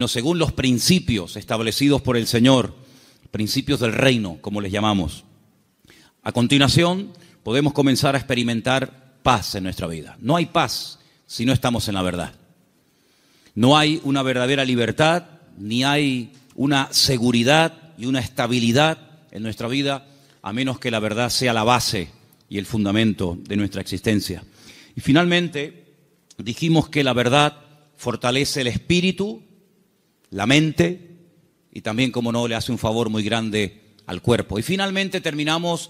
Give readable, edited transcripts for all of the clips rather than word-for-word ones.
según los principios establecidos por el Señor, principios del reino, como les llamamos. A continuación, podemos comenzar a experimentar paz en nuestra vida. No hay paz si no estamos en la verdad. No hay una verdadera libertad, ni hay una seguridad y una estabilidad en nuestra vida, a menos que la verdad sea la base y el fundamento de nuestra existencia. Y finalmente, dijimos que la verdad fortalece el espíritu, la mente, y también, como no, le hace un favor muy grande al cuerpo. Y finalmente terminamos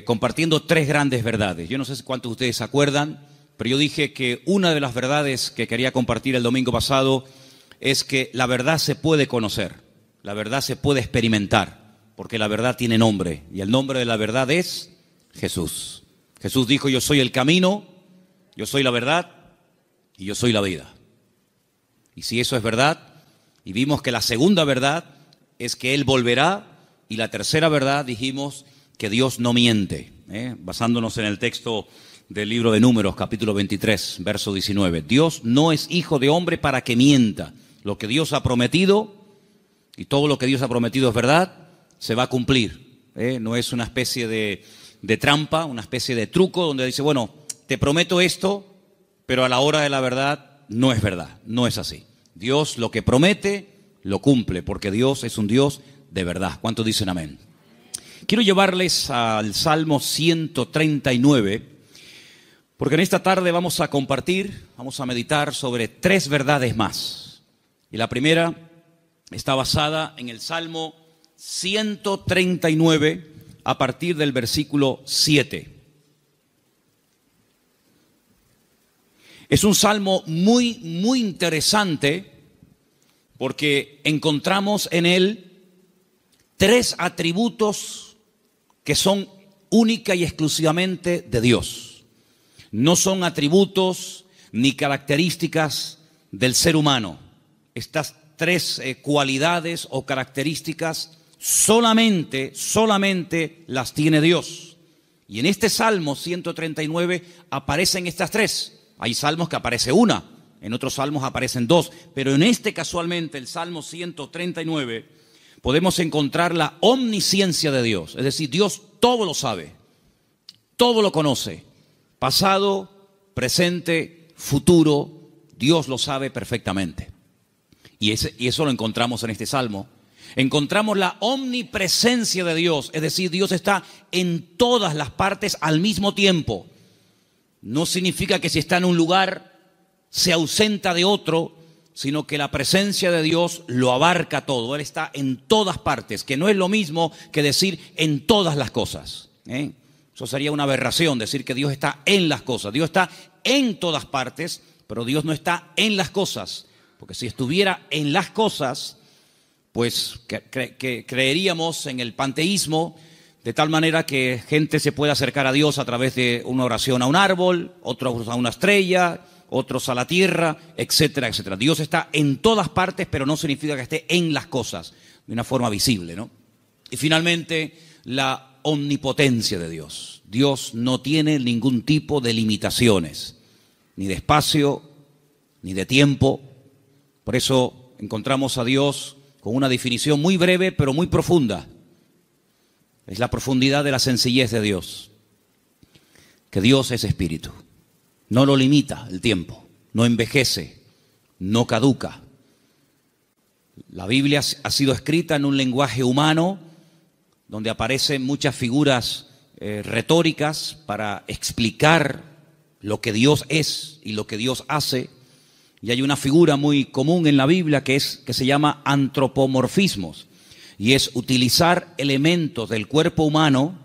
compartiendo tres grandes verdades. Yo no sé cuántos de ustedes se acuerdan, pero yo dije que una de las verdades que quería compartir el domingo pasado es que la verdad se puede conocer, la verdad se puede experimentar, porque la verdad tiene nombre, y el nombre de la verdad es Jesús. Jesús dijo: yo soy el camino, yo soy la verdad y yo soy la vida. Y si eso es verdad, y vimos que la segunda verdad es que Él volverá, y la tercera verdad dijimos que Dios no miente, basándonos en el texto del libro de Números, capítulo 23, verso 19. Dios no es hijo de hombre para que mienta. Lo que Dios ha prometido, y todo lo que Dios ha prometido es verdad, se va a cumplir. No es una especie de trampa, una especie de truco donde dice: bueno, te prometo esto, pero a la hora de la verdad no es verdad. No es así. Dios lo que promete, lo cumple, porque Dios es un Dios de verdad. ¿Cuántos dicen amén? Quiero llevarles al Salmo 139, porque en esta tarde vamos a compartir, vamos a meditar sobre tres verdades más. Y la primera está basada en el Salmo 139, a partir del versículo 7. Es un salmo muy interesante, porque encontramos en él tres atributos que son única y exclusivamente de Dios. No son atributos ni características del ser humano. Estas tres cualidades o características solamente las tiene Dios. Y en este Salmo 139 aparecen estas tres. Hay salmos que aparece una, en otros salmos aparecen dos, pero en este casualmente, el Salmo 139, podemos encontrar la omnisciencia de Dios. Es decir, Dios todo lo sabe, todo lo conoce, pasado, presente, futuro, Dios lo sabe perfectamente. Y eso lo encontramos en este salmo. Encontramos la omnipresencia de Dios, es decir, Dios está en todas las partes al mismo tiempo. No significa que si está en un lugar se ausenta de otro, sino que la presencia de Dios lo abarca todo. Él está en todas partes, que no es lo mismo que decir en todas las cosas. Eso sería una aberración, decir que Dios está en las cosas. Dios está en todas partes, pero Dios no está en las cosas. Porque si estuviera en las cosas, pues que creeríamos en el panteísmo, de tal manera que gente se puede acercar a Dios a través de una oración a un árbol, otros a una estrella, otros a la tierra, etcétera, etcétera. Dios está en todas partes, pero no significa que esté en las cosas, de una forma visible, ¿no? Y finalmente, la omnipotencia de Dios. Dios no tiene ningún tipo de limitaciones, ni de espacio, ni de tiempo. Por eso encontramos a Dios con una definición muy breve, pero muy profunda. Es la profundidad de la sencillez de Dios. Que Dios es espíritu. No lo limita el tiempo, no envejece, no caduca. La Biblia ha sido escrita en un lenguaje humano, donde aparecen muchas figuras retóricas para explicar lo que Dios es y lo que Dios hace. Y hay una figura muy común en la Biblia que se llama antropomorfismos. Y es utilizar elementos del cuerpo humano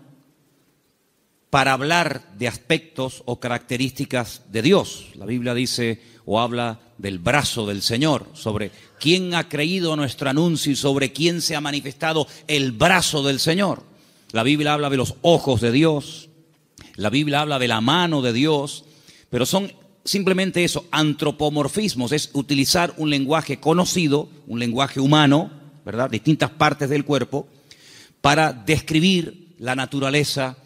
para hablar de aspectos o características de Dios. La Biblia dice o habla del brazo del Señor, sobre quién ha creído nuestro anuncio y sobre quién se ha manifestado el brazo del Señor. La Biblia habla de los ojos de Dios, la Biblia habla de la mano de Dios, pero son simplemente eso, antropomorfismos, es utilizar un lenguaje conocido, un lenguaje humano, ¿verdad?, distintas partes del cuerpo, para describir la naturaleza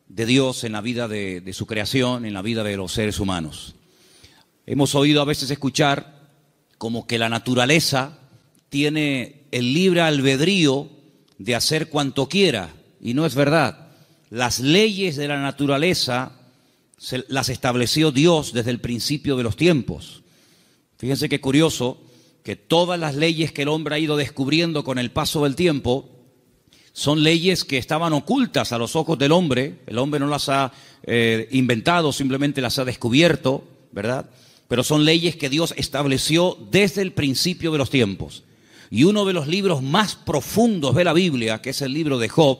de Dios en la vida de su creación, en la vida de los seres humanos. Hemos oído a veces escuchar como que la naturaleza tiene el libre albedrío de hacer cuanto quiera, y no es verdad. Las leyes de la naturaleza las estableció Dios desde el principio de los tiempos. Fíjense qué curioso que todas las leyes que el hombre ha ido descubriendo con el paso del tiempo son leyes que estaban ocultas a los ojos del hombre. El hombre no las ha inventado, simplemente las ha descubierto, ¿verdad? Pero son leyes que Dios estableció desde el principio de los tiempos. Y uno de los libros más profundos de la Biblia, que es el libro de Job,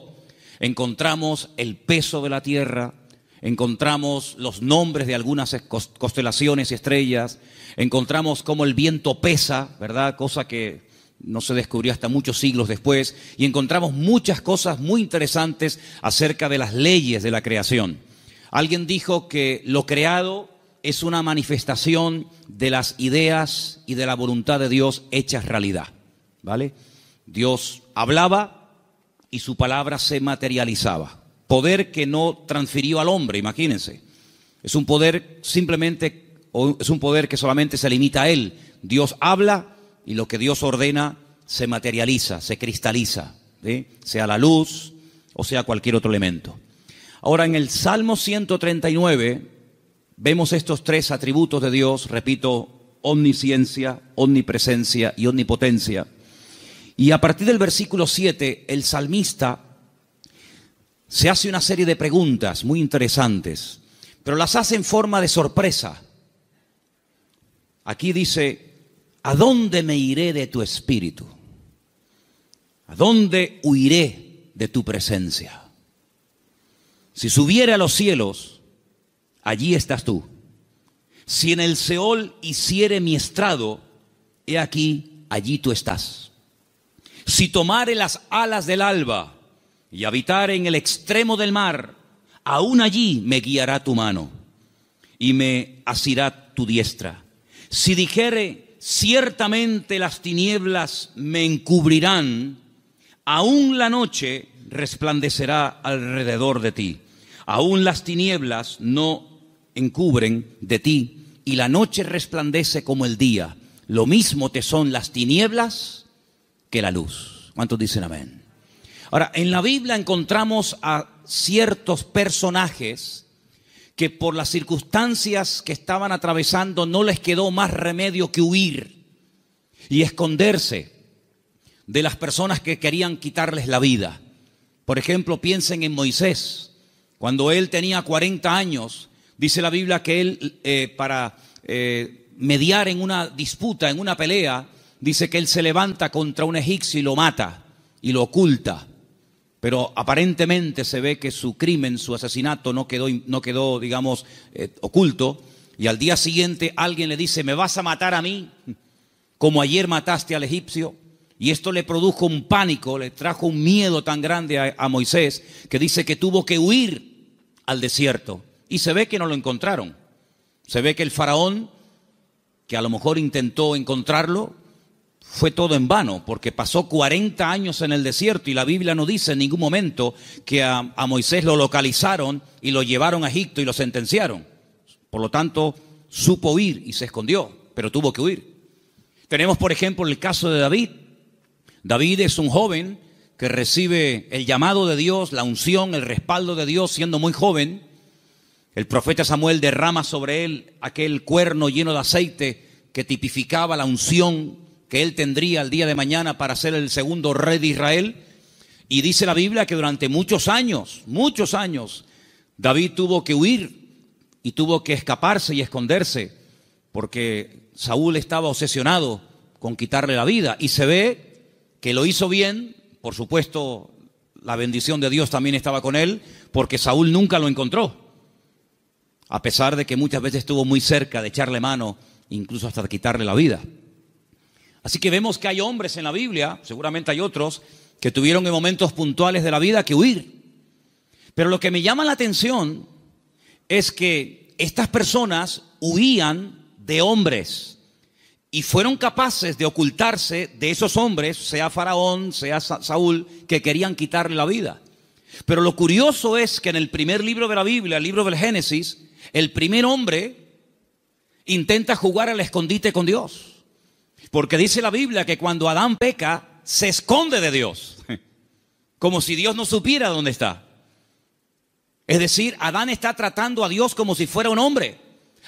encontramos el peso de la tierra, encontramos los nombres de algunas constelaciones y estrellas, encontramos cómo el viento pesa, ¿verdad? Cosa que no se descubrió hasta muchos siglos después, y encontramos muchas cosas muy interesantes acerca de las leyes de la creación. Alguien dijo que lo creado es una manifestación de las ideas y de la voluntad de Dios hechas realidad, ¿vale? Dios hablaba y su palabra se materializaba. Poder que no transfirió al hombre, imagínense. Es un poder simplemente, o es un poder que solamente se limita a él. Dios habla y lo que Dios ordena se materializa, se cristaliza, ¿sí? Sea la luz o sea cualquier otro elemento. Ahora, en el Salmo 139 vemos estos tres atributos de Dios, repito, omnisciencia, omnipresencia y omnipotencia. Y a partir del versículo 7, el salmista se hace una serie de preguntas muy interesantes, pero las hace en forma de sorpresa. Aquí dice: ¿a dónde me iré de tu espíritu? ¿A dónde huiré de tu presencia? Si subiere a los cielos, allí estás tú. Si en el Seol hiciere mi estrado, he aquí, allí tú estás. Si tomare las alas del alba y habitar en el extremo del mar, aún allí me guiará tu mano y me asirá tu diestra. Si dijere, ciertamente las tinieblas me encubrirán, aún la noche resplandecerá alrededor de ti. Aún las tinieblas no encubren de ti, y la noche resplandece como el día. Lo mismo te son las tinieblas que la luz. ¿Cuántos dicen amén? Ahora, en la Biblia encontramos a ciertos personajes que por las circunstancias que estaban atravesando no les quedó más remedio que huir y esconderse de las personas que querían quitarles la vida. Por ejemplo, piensen en Moisés. Cuando él tenía 40 años, dice la Biblia que él, para mediar en una disputa, en una pelea, dice que él se levanta contra un egipcio y lo mata y lo oculta. Pero aparentemente se ve que su crimen, su asesinato no quedó, digamos, oculto. Y al día siguiente alguien le dice: ¿me vas a matar a mí como ayer mataste al egipcio? Y esto le produjo un pánico, le trajo un miedo tan grande a Moisés, que dice que tuvo que huir al desierto. Y se ve que no lo encontraron. Se ve que el faraón, que a lo mejor intentó encontrarlo, fue todo en vano, porque pasó 40 años en el desierto y la Biblia no dice en ningún momento que a Moisés lo localizaron y lo llevaron a Egipto y lo sentenciaron. Por lo tanto, supo huir y se escondió, pero tuvo que huir. Tenemos, por ejemplo, el caso de David. David es un joven que recibe el llamado de Dios, la unción, el respaldo de Dios siendo muy joven. El profeta Samuel derrama sobre él aquel cuerno lleno de aceite que tipificaba la unción que él tendría el día de mañana para ser el segundo rey de Israel. Y dice la Biblia que durante muchos años, David tuvo que huir y tuvo que escaparse y esconderse, porque Saúl estaba obsesionado con quitarle la vida. Y se ve que lo hizo bien, por supuesto, la bendición de Dios también estaba con él, porque Saúl nunca lo encontró, a pesar de que muchas veces estuvo muy cerca de echarle mano, incluso hasta de quitarle la vida. Así que vemos que hay hombres en la Biblia, seguramente hay otros, que tuvieron en momentos puntuales de la vida que huir. Pero lo que me llama la atención es que estas personas huían de hombres y fueron capaces de ocultarse de esos hombres, sea Faraón, sea Saúl, que querían quitarle la vida. Pero lo curioso es que en el primer libro de la Biblia, el libro del Génesis, el primer hombre intenta jugar al escondite con Dios. Porque dice la Biblia que cuando Adán peca, se esconde de Dios, como si Dios no supiera dónde está. Es decir, Adán está tratando a Dios como si fuera un hombre.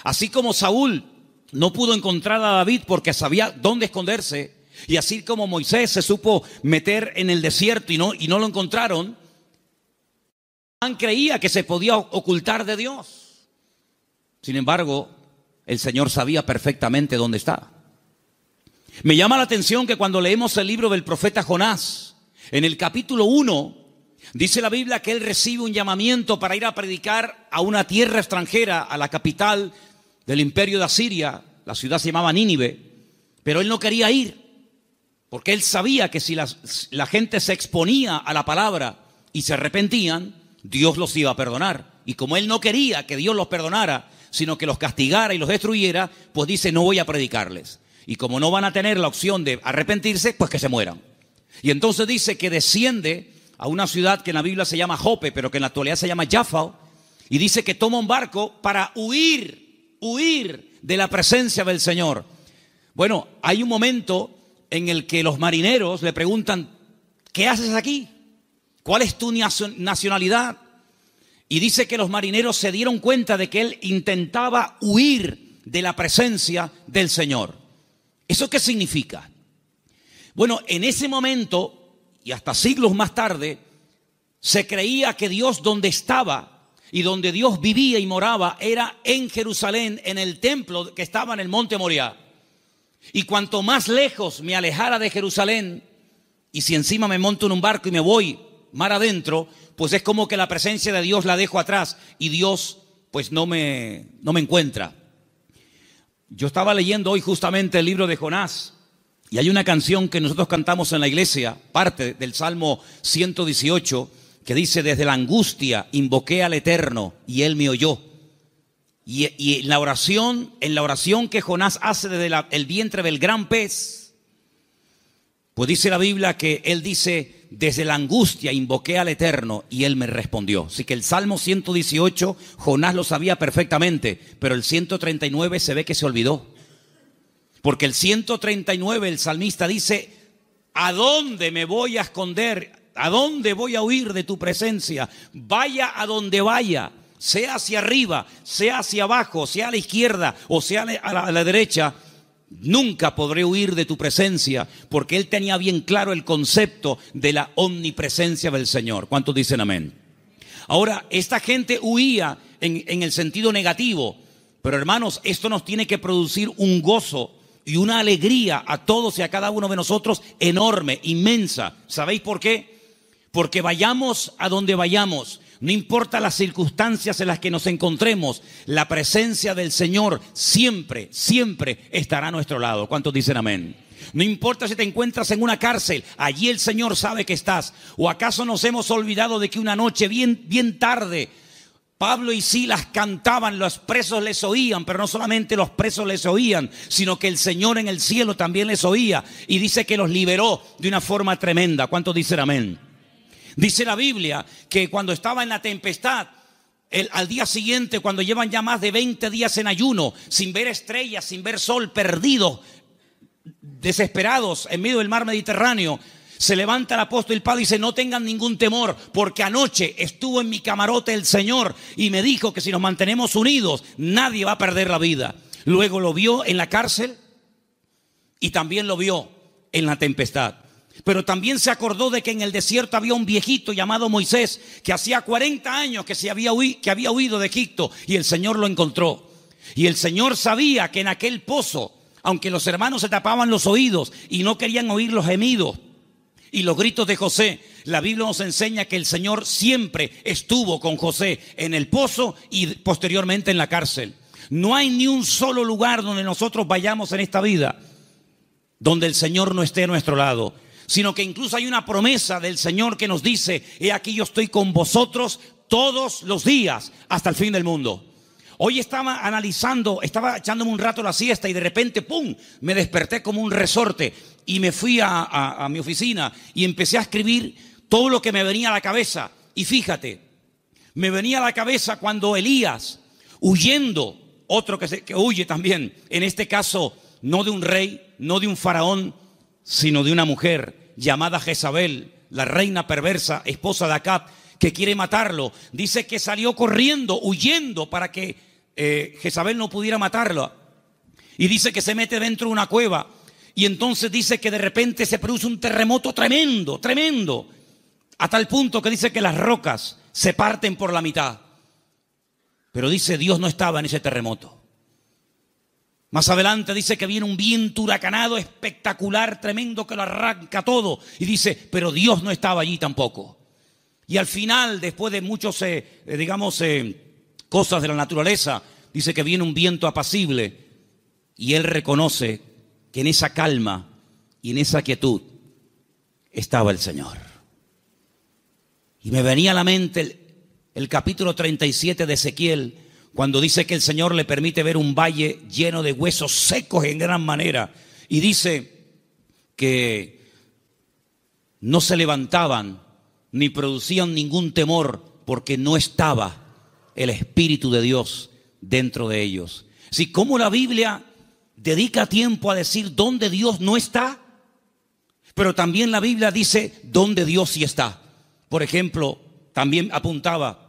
Así como Saúl no pudo encontrar a David porque sabía dónde esconderse, y así como Moisés se supo meter en el desierto y no lo encontraron, Adán creía que se podía ocultar de Dios. Sin embargo, el Señor sabía perfectamente dónde está. Me llama la atención que cuando leemos el libro del profeta Jonás, en el capítulo 1, dice la Biblia que él recibe un llamamiento para ir a predicar a una tierra extranjera, a la capital del imperio de Asiria. La ciudad se llamaba Nínive, pero él no quería ir, porque él sabía que si la gente se exponía a la palabra y se arrepentían, Dios los iba a perdonar. Y como él no quería que Dios los perdonara, sino que los castigara y los destruyera, pues dice, no voy a predicarles. Y como no van a tener la opción de arrepentirse, pues que se mueran. Y entonces dice que desciende a una ciudad que en la Biblia se llama Jope, pero que en la actualidad se llama Jaffa, y dice que toma un barco para huir de la presencia del Señor. Bueno, hay un momento en el que los marineros le preguntan, ¿qué haces aquí? ¿Cuál es tu nacionalidad? Y dice que los marineros se dieron cuenta de que él intentaba huir de la presencia del Señor. ¿Eso qué significa? Bueno, en ese momento, y hasta siglos más tarde, se creía que Dios donde estaba y donde Dios vivía y moraba era en Jerusalén, en el templo que estaba en el monte Moriah. Y cuanto más lejos me alejara de Jerusalén, y si encima me monto en un barco y me voy mar adentro, pues es como que la presencia de Dios la dejo atrás y Dios pues no me encuentra. Yo estaba leyendo hoy justamente el libro de Jonás y hay una canción que nosotros cantamos en la iglesia, parte del Salmo 118, que dice, desde la angustia invoqué al Eterno y Él me oyó. Y en la oración que Jonás hace desde el vientre del gran pez, pues dice la Biblia que él dice, desde la angustia invoqué al Eterno y Él me respondió. Así que el Salmo 118, Jonás lo sabía perfectamente, pero el 139 se ve que se olvidó. Porque el 139, el salmista dice, ¿a dónde me voy a esconder? ¿A dónde voy a huir de tu presencia? Vaya a donde vaya, sea hacia arriba, sea hacia abajo, sea a la izquierda o sea a la derecha, nunca podré huir de tu presencia, porque él tenía bien claro el concepto de la omnipresencia del Señor. ¿Cuántos dicen amén? Ahora, esta gente huía en el sentido negativo, pero hermanos, esto nos tiene que producir un gozo y una alegría a todos y a cada uno de nosotros enorme, inmensa. ¿Sabéis por qué? Porque vayamos a donde vayamos, no importa las circunstancias en las que nos encontremos, la presencia del Señor siempre, siempre estará a nuestro lado. ¿Cuántos dicen amén? No importa si te encuentras en una cárcel, allí el Señor sabe que estás. ¿O acaso nos hemos olvidado de que una noche bien tarde Pablo y Silas cantaban, los presos les oían, pero no solamente los presos les oían, sino que el Señor en el cielo también les oía y dice que los liberó de una forma tremenda? ¿Cuántos dicen amén? Dice la Biblia que cuando estaba en la tempestad, al día siguiente, cuando llevan ya más de 20 días en ayuno, sin ver estrellas, sin ver sol, perdidos, desesperados en medio del mar Mediterráneo, se levanta el apóstol Pablo y dice, no tengan ningún temor, porque anoche estuvo en mi camarote el Señor y me dijo que si nos mantenemos unidos, nadie va a perder la vida. Luego lo vio en la cárcel y también lo vio en la tempestad. Pero también se acordó de que en el desierto había un viejito llamado Moisés, que hacía 40 años que había huido de Egipto, y el Señor lo encontró. Y el Señor sabía que en aquel pozo, aunque los hermanos se tapaban los oídos y no querían oír los gemidos y los gritos de José, la Biblia nos enseña que el Señor siempre estuvo con José en el pozo y posteriormente en la cárcel. No hay ni un solo lugar donde nosotros vayamos en esta vida donde el Señor no esté a nuestro lado, sino que incluso hay una promesa del Señor que nos dice, he aquí yo estoy con vosotros todos los días hasta el fin del mundo. Hoy estaba analizando, estaba echándome un rato la siesta y de repente, ¡pum!, me desperté como un resorte y me fui a mi oficina y empecé a escribir todo lo que me venía a la cabeza. Y fíjate, me venía a la cabeza cuando Elías, huyendo, otro que huye también, en este caso no de un rey, no de un faraón, sino de una mujer llamada Jezabel, la reina perversa, esposa de Acab, que quiere matarlo. Dice que salió corriendo, huyendo para que Jezabel no pudiera matarlo. Y dice que se mete dentro de una cueva. Y entonces dice que de repente se produce un terremoto tremendo, tremendo. A tal punto que dice que las rocas se parten por la mitad. Pero dice, Dios no estaba en ese terremoto. Más adelante dice que viene un viento huracanado espectacular, tremendo, que lo arranca todo. Y dice, pero Dios no estaba allí tampoco. Y al final, después de muchos, cosas de la naturaleza, dice que viene un viento apacible. Y él reconoce que en esa calma y en esa quietud estaba el Señor. Y me venía a la mente el capítulo 37 de Ezequiel, cuando dice que el Señor le permite ver un valle lleno de huesos secos en gran manera. Y dice que no se levantaban ni producían ningún temor porque no estaba el Espíritu de Dios dentro de ellos. Así como la Biblia dedica tiempo a decir dónde Dios no está, pero también la Biblia dice dónde Dios sí está. Por ejemplo, también apuntaba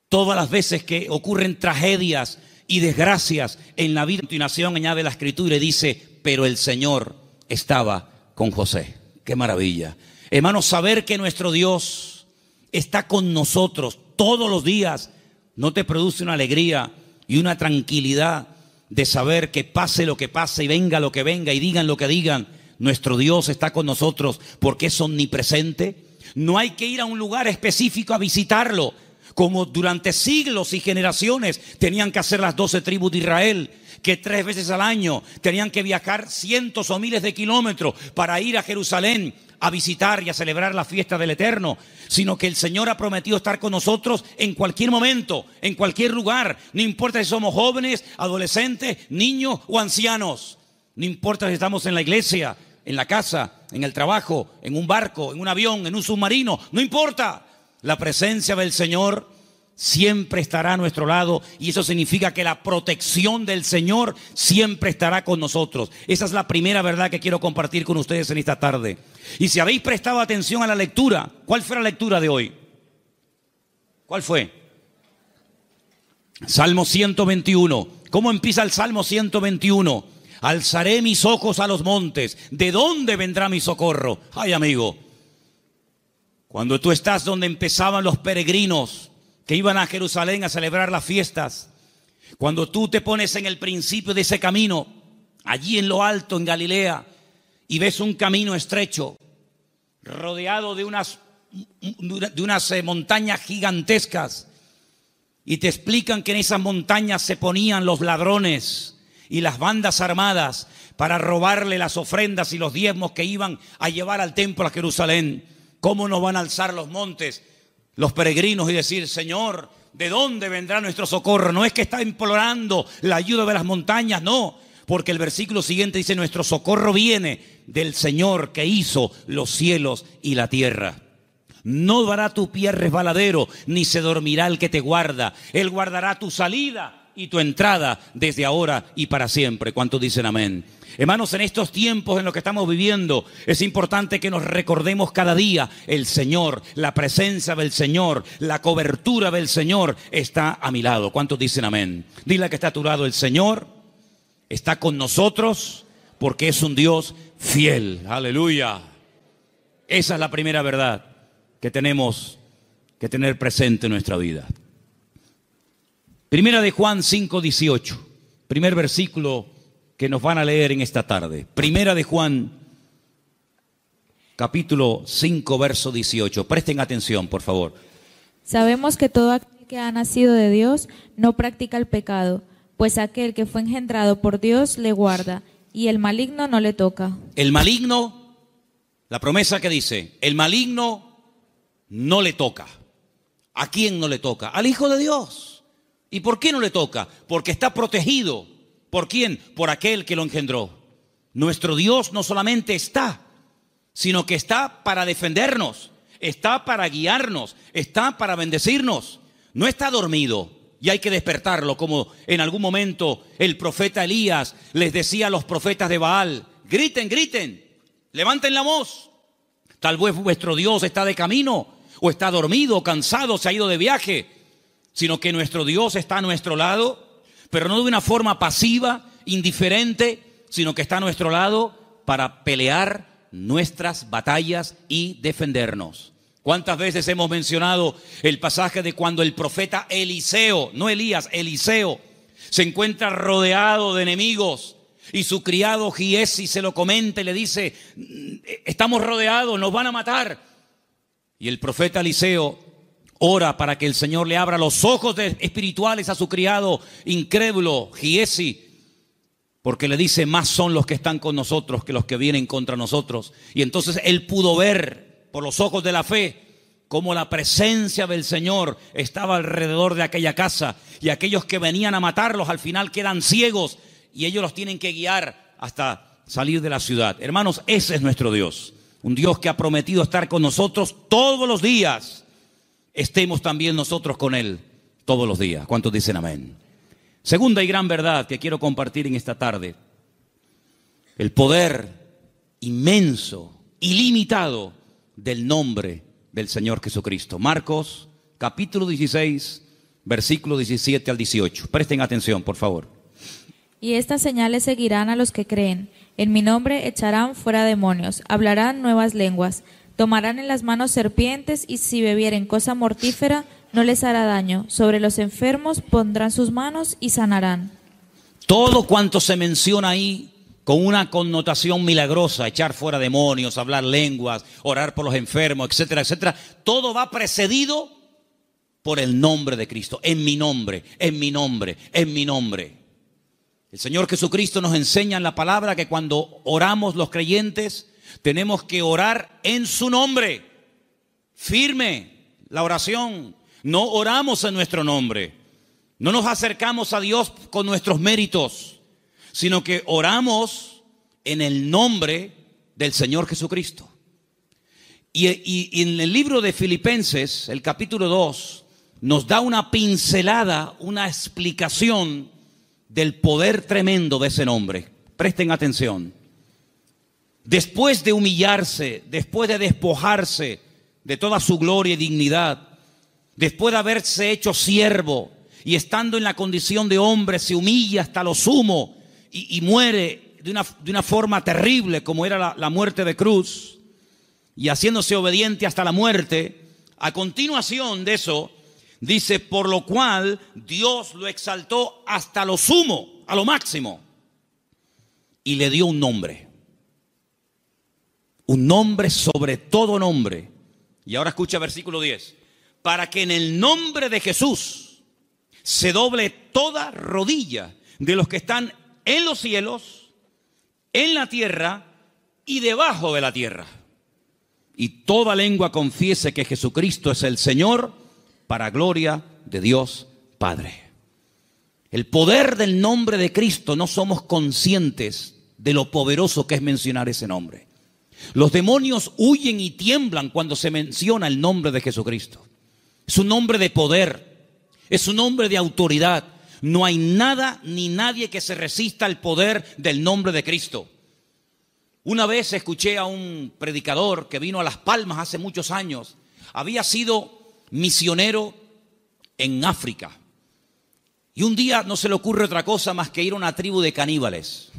todas las veces que ocurren tragedias y desgracias en la vida. A continuación añade la Escritura y dice, pero el Señor estaba con José. ¡Qué maravilla! Hermanos, saber que nuestro Dios está con nosotros todos los días, ¿no te produce una alegría y una tranquilidad de saber que pase lo que pase y venga lo que venga y digan lo que digan? Nuestro Dios está con nosotros porque es omnipresente. No hay que ir a un lugar específico a visitarlo, como durante siglos y generaciones tenían que hacer las 12 tribus de Israel, que 3 veces al año tenían que viajar cientos o miles de kilómetros para ir a Jerusalén a visitar y a celebrar la fiesta del Eterno, sino que el Señor ha prometido estar con nosotros en cualquier momento, en cualquier lugar. No importa si somos jóvenes, adolescentes, niños o ancianos. No importa si estamos en la iglesia, en la casa, en el trabajo, en un barco, en un avión, en un submarino. No importa. La presencia del Señor siempre estará a nuestro lado, y eso significa que la protección del Señor siempre estará con nosotros. Esa es la primera verdad que quiero compartir con ustedes en esta tarde. Y si habéis prestado atención a la lectura, ¿cuál fue la lectura de hoy? ¿Cuál fue? Salmo 121. ¿Cómo empieza el Salmo 121? Alzaré mis ojos a los montes. ¿De dónde vendrá mi socorro? Ay, amigo, cuando tú estás donde empezaban los peregrinos que iban a Jerusalén a celebrar las fiestas, cuando tú te pones en el principio de ese camino, allí en lo alto, en Galilea, y ves un camino estrecho, rodeado de unas montañas gigantescas, y te explican que en esas montañas se ponían los ladrones y las bandas armadas para robarle las ofrendas y los diezmos que iban a llevar al templo a Jerusalén. ¿Cómo nos van a alzar los montes los peregrinos y decir, Señor, ¿de dónde vendrá nuestro socorro? No es que está implorando la ayuda de las montañas, no, porque el versículo siguiente dice, nuestro socorro viene del Señor que hizo los cielos y la tierra. No dará tu pie resbaladero, ni se dormirá el que te guarda. Él guardará tu salida y tu entrada desde ahora y para siempre. ¿Cuántos dicen amén? Hermanos, en estos tiempos en los que estamos viviendo, es importante que nos recordemos cada día el Señor, la presencia del Señor, la cobertura del Señor está a mi lado. ¿Cuántos dicen amén? Dile que está a tu lado, el Señor está con nosotros porque es un Dios fiel. Aleluya. Esa es la primera verdad que tenemos que tener presente en nuestra vida. Primera de Juan 5:18, primer versículo que nos van a leer en esta tarde. Primera de Juan, capítulo 5, verso 18. Presten atención, por favor. Sabemos que todo aquel que ha nacido de Dios no practica el pecado, pues aquel que fue engendrado por Dios le guarda, y el maligno no le toca. El maligno, la promesa que dice, el maligno no le toca. ¿A quién no le toca? Al Hijo de Dios. ¿Y por qué no le toca? Porque está protegido. ¿Por quién? Por aquel que lo engendró. Nuestro Dios no solamente está, sino que está para defendernos, está para guiarnos, está para bendecirnos. No está dormido. Y hay que despertarlo, como en algún momento el profeta Elías les decía a los profetas de Baal: griten, griten, levanten la voz. Tal vez vuestro Dios está de camino, o está dormido, o cansado, se ha ido de viaje. Sino que nuestro Dios está a nuestro lado, pero no de una forma pasiva, indiferente, sino que está a nuestro lado para pelear nuestras batallas y defendernos. ¿Cuántas veces hemos mencionado el pasaje de cuando el profeta Eliseo, no Elías, Eliseo, se encuentra rodeado de enemigos y su criado Giesi se lo comenta y le dice: estamos rodeados, nos van a matar? Y el profeta Eliseo ora para que el Señor le abra los ojos espirituales a su criado incrédulo Giesi, porque le dice: más son los que están con nosotros que los que vienen contra nosotros. Y entonces él pudo ver por los ojos de la fe cómo la presencia del Señor estaba alrededor de aquella casa, y aquellos que venían a matarlos al final quedan ciegos y ellos los tienen que guiar hasta salir de la ciudad. Hermanos, ese es nuestro Dios, un Dios que ha prometido estar con nosotros todos los días. Estemos también nosotros con Él todos los días. ¿Cuántos dicen amén? Segunda y gran verdad que quiero compartir en esta tarde: el poder inmenso, ilimitado del nombre del Señor Jesucristo. Marcos capítulo 16, versículo 17 al 18. Presten atención, por favor. Y estas señales seguirán a los que creen. En mi nombre echarán fuera demonios, hablarán nuevas lenguas, tomarán en las manos serpientes, y si bebieren cosa mortífera no les hará daño. Sobre los enfermos pondrán sus manos y sanarán. Todo cuanto se menciona ahí con una connotación milagrosa: echar fuera demonios, hablar lenguas, orar por los enfermos, etcétera, etcétera, todo va precedido por el nombre de Cristo. En mi nombre, en mi nombre, en mi nombre. El Señor Jesucristo nos enseña en la palabra que cuando oramos los creyentes tenemos que orar en su nombre. Firme la oración. No oramos en nuestro nombre. No nos acercamos a Dios con nuestros méritos, sino que oramos en el nombre del Señor Jesucristo. Y en el libro de Filipenses, el capítulo 2, nos da una pincelada, una explicación del poder tremendo de ese nombre. Presten atención. Después de humillarse, después de despojarse de toda su gloria y dignidad, después de haberse hecho siervo y estando en la condición de hombre, se humilla hasta lo sumo y muere de una forma terrible, como era la muerte de cruz, y haciéndose obediente hasta la muerte. A continuación de eso dice: por lo cual Dios lo exaltó hasta lo sumo, a lo máximo, y le dio un nombre sobre todo nombre. Y ahora escucha versículo 10: para que en el nombre de Jesús se doble toda rodilla de los que están en los cielos, en la tierra y debajo de la tierra, y toda lengua confiese que Jesucristo es el Señor, para gloria de Dios Padre. El poder del nombre de Cristo, no somos conscientes de lo poderoso que es mencionar ese nombre. Los demonios huyen y tiemblan cuando se menciona el nombre de Jesucristo. Es un nombre de poder, es un nombre de autoridad. No hay nada ni nadie que se resista al poder del nombre de Cristo. Una vez escuché a un predicador que vino a Las Palmas hace muchos años. Había sido misionero en África. Y un día no se le ocurre otra cosa más que ir a una tribu de caníbales.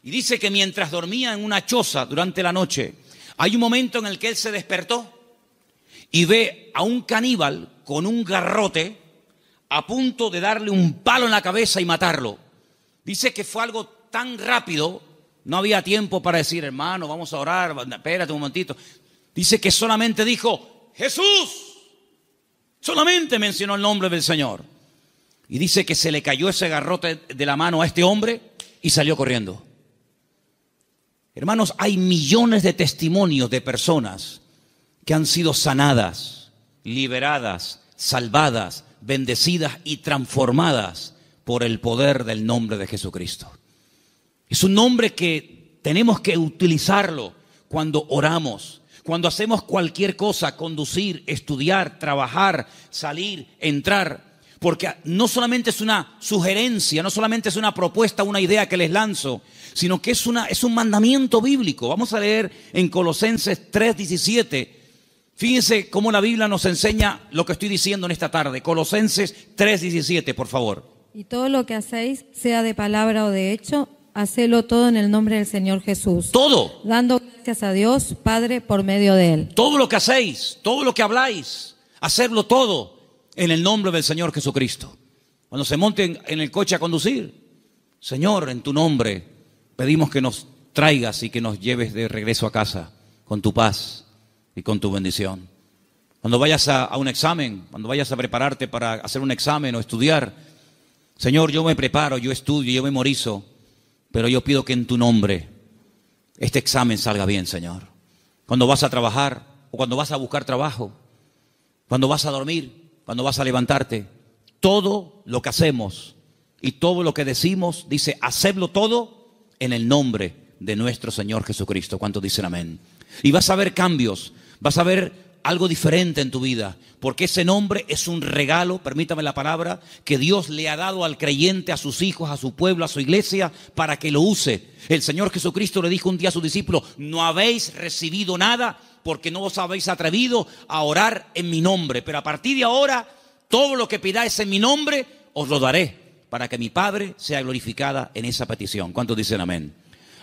Y dice que mientras dormía en una choza durante la noche, hay un momento en el que él se despertó y ve a un caníbal con un garrote a punto de darle un palo en la cabeza y matarlo. Dice que fue algo tan rápido, no había tiempo para decir: hermano, vamos a orar, espérate un momentito. Dice que solamente dijo: Jesús. Solamente mencionó el nombre del Señor. Y dice que se le cayó ese garrote de la mano a este hombre y salió corriendo. Hermanos, hay millones de testimonios de personas que han sido sanadas, liberadas, salvadas, bendecidas y transformadas por el poder del nombre de Jesucristo. Es un nombre que tenemos que utilizarlo cuando oramos, cuando hacemos cualquier cosa: conducir, estudiar, trabajar, salir, entrar. porque no solamente es una sugerencia, no solamente es una propuesta, una idea que les lanzo, sino que es un mandamiento bíblico. Vamos a leer en Colosenses 3:17. Fíjense cómo la Biblia nos enseña lo que estoy diciendo en esta tarde. Colosenses 3:17, por favor. Y todo lo que hacéis, sea de palabra o de hecho, hacelo todo en el nombre del Señor Jesús. Todo. Dando gracias a Dios, Padre, por medio de Él. Todo lo que hacéis, todo lo que habláis, hacerlo todo en el nombre del Señor Jesucristo. Cuando se monten en el coche a conducir, Señor, en tu nombre pedimos que nos traigas y que nos lleves de regreso a casa con tu paz y con tu bendición. Cuando vayas a un examen, cuando vayas a prepararte para hacer un examen o estudiar, Señor, yo me preparo, yo estudio, yo memorizo, pero yo pido que en tu nombre este examen salga bien, Señor. Cuando vas a trabajar o cuando vas a buscar trabajo, cuando vas a dormir, cuando vas a levantarte, todo lo que hacemos y todo lo que decimos, dice, hacedlo todo en el nombre de nuestro Señor Jesucristo. ¿Cuántos dicen amén? Y vas a ver cambios, vas a ver algo diferente en tu vida, porque ese nombre es un regalo, permítame la palabra, que Dios le ha dado al creyente, a sus hijos, a su pueblo, a su iglesia, para que lo use. El Señor Jesucristo le dijo un día a sus discípulos, no habéis recibido nada porque no os habéis atrevido a orar en mi nombre, pero a partir de ahora, todo lo que pidáis en mi nombre, os lo daré, para que mi Padre sea glorificada en esa petición. ¿Cuántos dicen amén?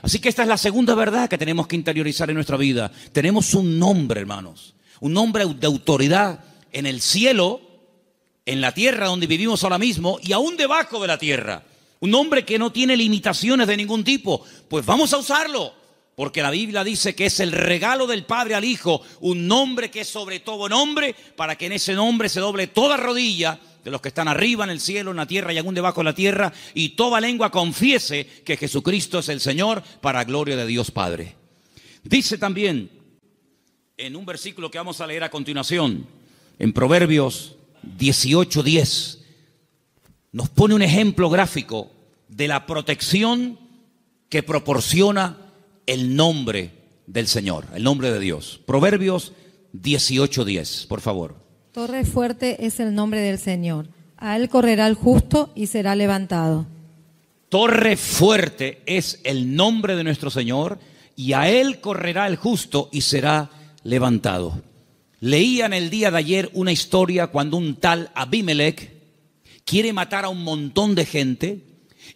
Así que esta es la segunda verdad que tenemos que interiorizar en nuestra vida. Tenemos un nombre, hermanos, un nombre de autoridad en el cielo, en la tierra donde vivimos ahora mismo y aún debajo de la tierra. Un nombre que no tiene limitaciones de ningún tipo. Pues vamos a usarlo, porque la Biblia dice que es el regalo del Padre al Hijo, un nombre que es sobre todo nombre, para que en ese nombre se doble toda rodilla de los que están arriba en el cielo, en la tierra y aún debajo de la tierra, y toda lengua confiese que Jesucristo es el Señor, para gloria de Dios Padre. Dice también en un versículo que vamos a leer a continuación, en Proverbios 18:10, nos pone un ejemplo gráfico de la protección que proporciona el nombre del Señor, el nombre de Dios. Proverbios 18:10, por favor. Torre fuerte es el nombre del Señor. A Él correrá el justo y será levantado. Torre fuerte es el nombre de nuestro Señor, y a Él correrá el justo y será levantado. Leía en el día de ayer una historia cuando un tal Abimelech quiere matar a un montón de gente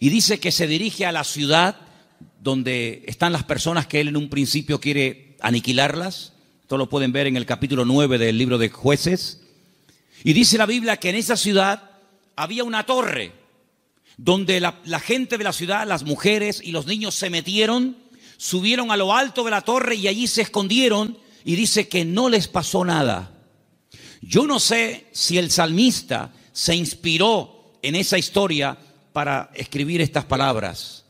y dice que se dirige a la ciudad donde están las personas que él en un principio quiere aniquilarlas. Esto lo pueden ver en el capítulo 9 del libro de Jueces. Y dice la Biblia que en esa ciudad había una torre donde la gente de la ciudad, las mujeres y los niños se metieron, subieron a lo alto de la torre y allí se escondieron, y dice que no les pasó nada. Yo no sé si el salmista se inspiró en esa historia para escribir estas palabras.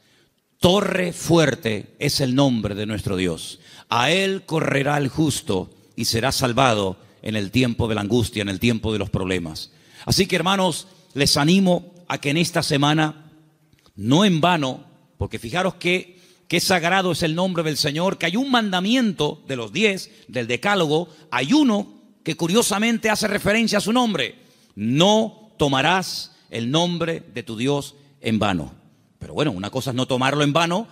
Torre fuerte es el nombre de nuestro Dios. A Él correrá el justo y será salvado en el tiempo de la angustia, en el tiempo de los problemas. Así que, hermanos, les animo a que en esta semana, no en vano, porque fijaros que sagrado es el nombre del Señor, que hay un mandamiento de los 10, del decálogo, hay uno que curiosamente hace referencia a su nombre. No tomarás el nombre de tu Dios en vano. Pero bueno, una cosa es no tomarlo en vano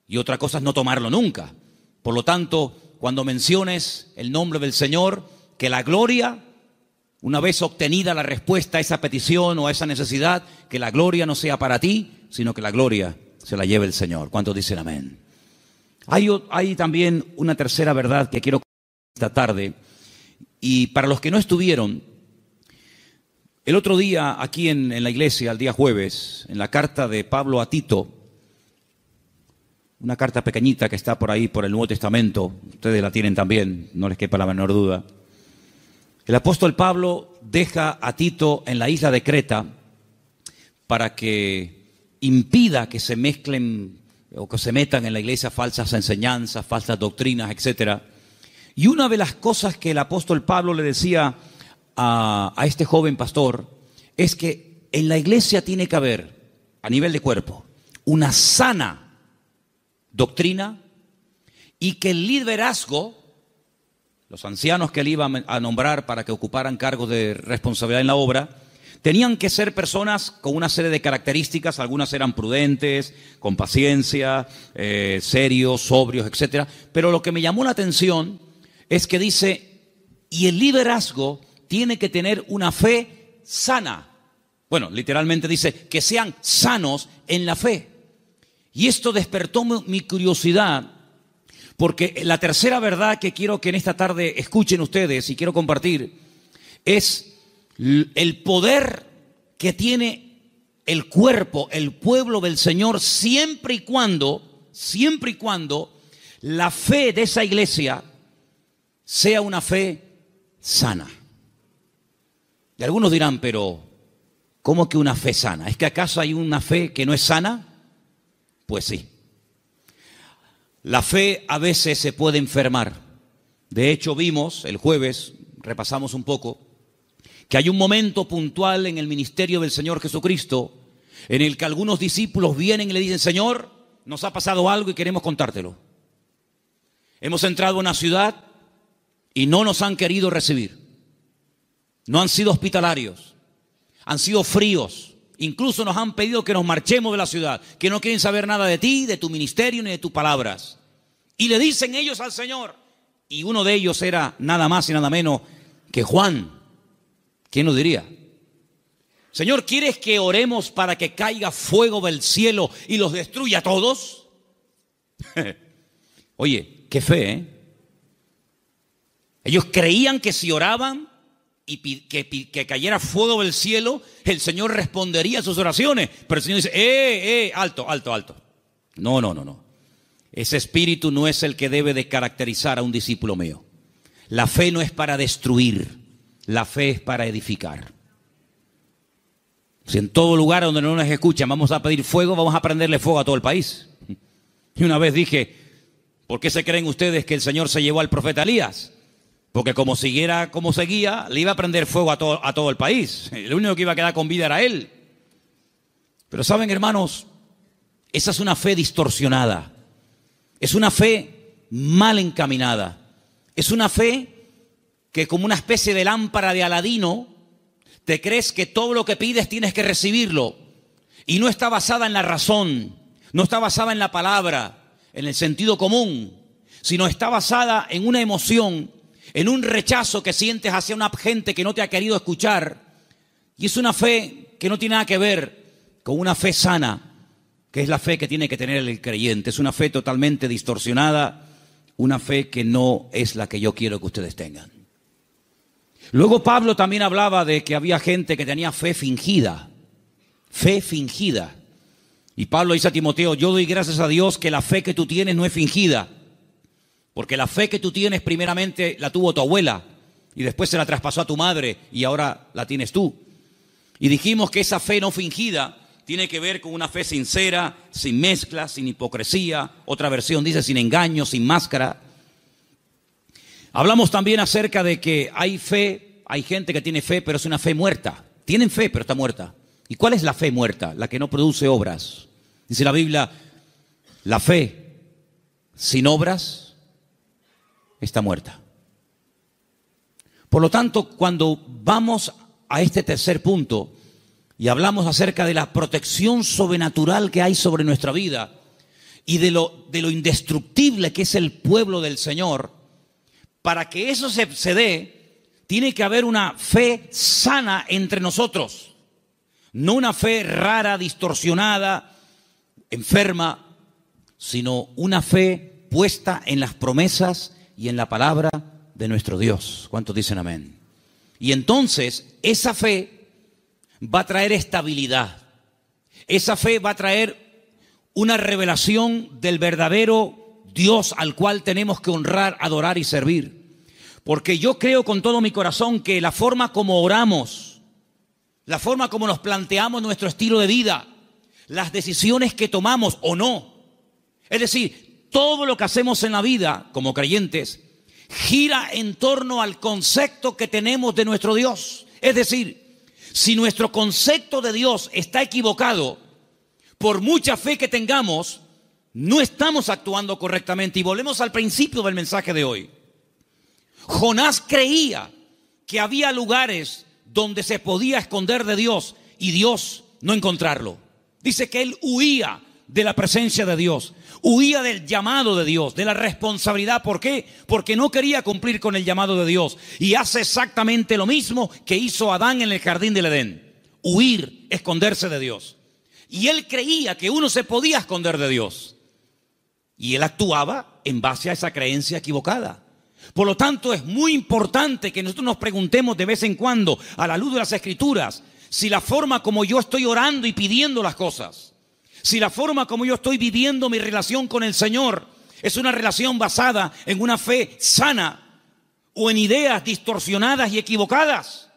y otra cosa es no tomarlo nunca. Por lo tanto, cuando menciones el nombre del Señor, que la gloria, una vez obtenida la respuesta a esa petición o a esa necesidad, que la gloria no sea para ti, sino que la gloria se la lleve el Señor. ¿Cuántos dicen amén? Hay también una tercera verdad que quiero compartir esta tarde. Y para los que no estuvieron, el otro día aquí en la iglesia, el día jueves, en la carta de Pablo a Tito, una carta pequeñita que está por ahí por el Nuevo Testamento, ustedes la tienen también, no les quepa la menor duda. El apóstol Pablo deja a Tito en la isla de Creta para que impida que se mezclen o que se metan en la iglesia falsas enseñanzas, falsas doctrinas, etc. Y una de las cosas que el apóstol Pablo le decía a este joven pastor es que en la iglesia tiene que haber, a nivel de cuerpo, una sana doctrina, y que el liderazgo, los ancianos que él iba a nombrar para que ocuparan cargos de responsabilidad en la obra, Tenían que ser personas con una serie de características, algunas eran prudentes, con paciencia, serios, sobrios, etc. Pero lo que me llamó la atención es que dice, y el liderazgo tiene que tener una fe sana. Bueno, literalmente dice, que sean sanos en la fe. Y esto despertó mi curiosidad, porque la tercera verdad que quiero que en esta tarde escuchen ustedes y quiero compartir es el poder que tiene el cuerpo, el pueblo del Señor, siempre y cuando la fe de esa iglesia sea una fe sana. Y algunos dirán, pero ¿cómo que una fe sana? ¿Es que acaso hay una fe que no es sana? Pues sí. La fe a veces se puede enfermar. De hecho, vimos el jueves, repasamos un poco, que hay un momento puntual en el ministerio del Señor Jesucristo en el que algunos discípulos vienen y le dicen, Señor, nos ha pasado algo y queremos contártelo. Hemos entrado a una ciudad y no nos han querido recibir. No han sido hospitalarios, han sido fríos. Incluso nos han pedido que nos marchemos de la ciudad, que no quieren saber nada de ti, de tu ministerio ni de tus palabras. Y le dicen ellos al Señor, y uno de ellos era nada más y nada menos que Juan. ¿Quién lo diría? Señor, ¿quieres que oremos para que caiga fuego del cielo y los destruya a todos? Oye, qué fe, ¿eh? Ellos creían que si oraban y que cayera fuego del cielo, el Señor respondería a sus oraciones. Pero el Señor dice, alto. No. Ese espíritu no es el que debe de caracterizar a un discípulo mío. La fe no es para destruir. La fe es para edificar. Si en todo lugar donde no nos escuchan vamos a pedir fuego, vamos a prenderle fuego a todo el país. Y una vez dije, ¿por qué se creen ustedes que el Señor se llevó al profeta Elías? Porque como siguiera como seguía, le iba a prender fuego a todo el país. El único que iba a quedar con vida era él. Pero saben, hermanos, esa es una fe distorsionada. Es una fe mal encaminada. Es una fe que como una especie de lámpara de Aladino, te crees que todo lo que pides tienes que recibirlo. Y no está basada en la razón, no está basada en la palabra, en el sentido común, sino está basada en una emoción, en un rechazo que sientes hacia una gente que no te ha querido escuchar. Y es una fe que no tiene nada que ver con una fe sana, que es la fe que tiene que tener el creyente. Es una fe totalmente distorsionada, una fe que no es la que yo quiero que ustedes tengan. Luego Pablo también hablaba de que había gente que tenía fe fingida. Fe fingida. Y Pablo dice a Timoteo, yo doy gracias a Dios que la fe que tú tienes no es fingida. Porque la fe que tú tienes primeramente la tuvo tu abuela y después se la traspasó a tu madre y ahora la tienes tú. Y dijimos que esa fe no fingida tiene que ver con una fe sincera, sin mezcla, sin hipocresía. Otra versión dice sin engaño, sin máscara. Hablamos también acerca de que hay fe, hay gente que tiene fe, pero es una fe muerta. Tienen fe, pero está muerta. ¿Y cuál es la fe muerta? La que no produce obras. Dice la Biblia, la fe sin obras está muerta. Por lo tanto, cuando vamos a este tercer punto y hablamos acerca de la protección sobrenatural que hay sobre nuestra vida y de lo indestructible que es el pueblo del Señor, para que eso se dé, tiene que haber una fe sana entre nosotros. No una fe rara, distorsionada, enferma, sino una fe puesta en las promesas y en la palabra de nuestro Dios. ¿Cuántos dicen amén? Y entonces esa fe va a traer estabilidad. Esa fe va a traer una revelación del verdadero Dios al cual tenemos que honrar, adorar y servir. Porque yo creo con todo mi corazón que la forma como oramos, la forma como nos planteamos nuestro estilo de vida, las decisiones que tomamos o no, es decir, todo lo que hacemos en la vida como creyentes, gira en torno al concepto que tenemos de nuestro Dios. Es decir, si nuestro concepto de Dios está equivocado, por mucha fe que tengamos, no estamos actuando correctamente. Y volvemos al principio del mensaje de hoy. Jonás creía que había lugares donde se podía esconder de Dios y Dios no encontrarlo. Dice que él huía de la presencia de Dios, huía del llamado de Dios, de la responsabilidad. ¿Por qué? Porque no quería cumplir con el llamado de Dios. Y hace exactamente lo mismo que hizo Adán en el jardín del Edén: huir, esconderse de Dios. Y él creía que uno se podía esconder de Dios. Y él actuaba en base a esa creencia equivocada. Por lo tanto, es muy importante que nosotros nos preguntemos de vez en cuando, a la luz de las Escrituras, si la forma como yo estoy orando y pidiendo las cosas, si la forma como yo estoy viviendo mi relación con el Señor es una relación basada en una fe sana o en ideas distorsionadas y equivocadas.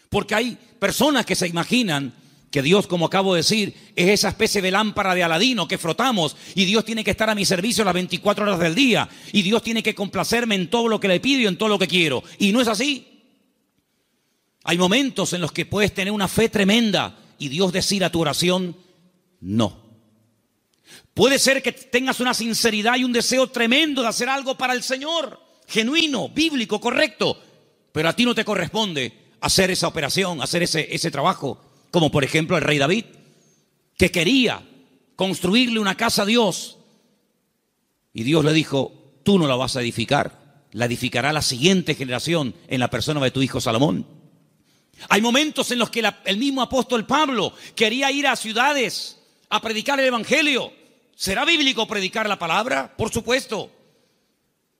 Porque hay personas que se imaginan que Dios, como acabo de decir, es esa especie de lámpara de Aladino que frotamos y Dios tiene que estar a mi servicio las 24 horas del día y Dios tiene que complacerme en todo lo que le pido y en todo lo que quiero. Y no es así. Hay momentos en los que puedes tener una fe tremenda y Dios decir a tu oración: no. Puede ser que tengas una sinceridad y un deseo tremendo de hacer algo para el Señor, genuino, bíblico, correcto, pero a ti no te corresponde hacer esa operación, hacer ese trabajo. Como por ejemplo el rey David, que quería construirle una casa a Dios. Y Dios le dijo: tú no la vas a edificar, la edificará la siguiente generación en la persona de tu hijo Salomón. Hay momentos en los que el mismo apóstol Pablo quería ir a ciudades a predicar el evangelio. ¿Será bíblico predicar la palabra? Por supuesto.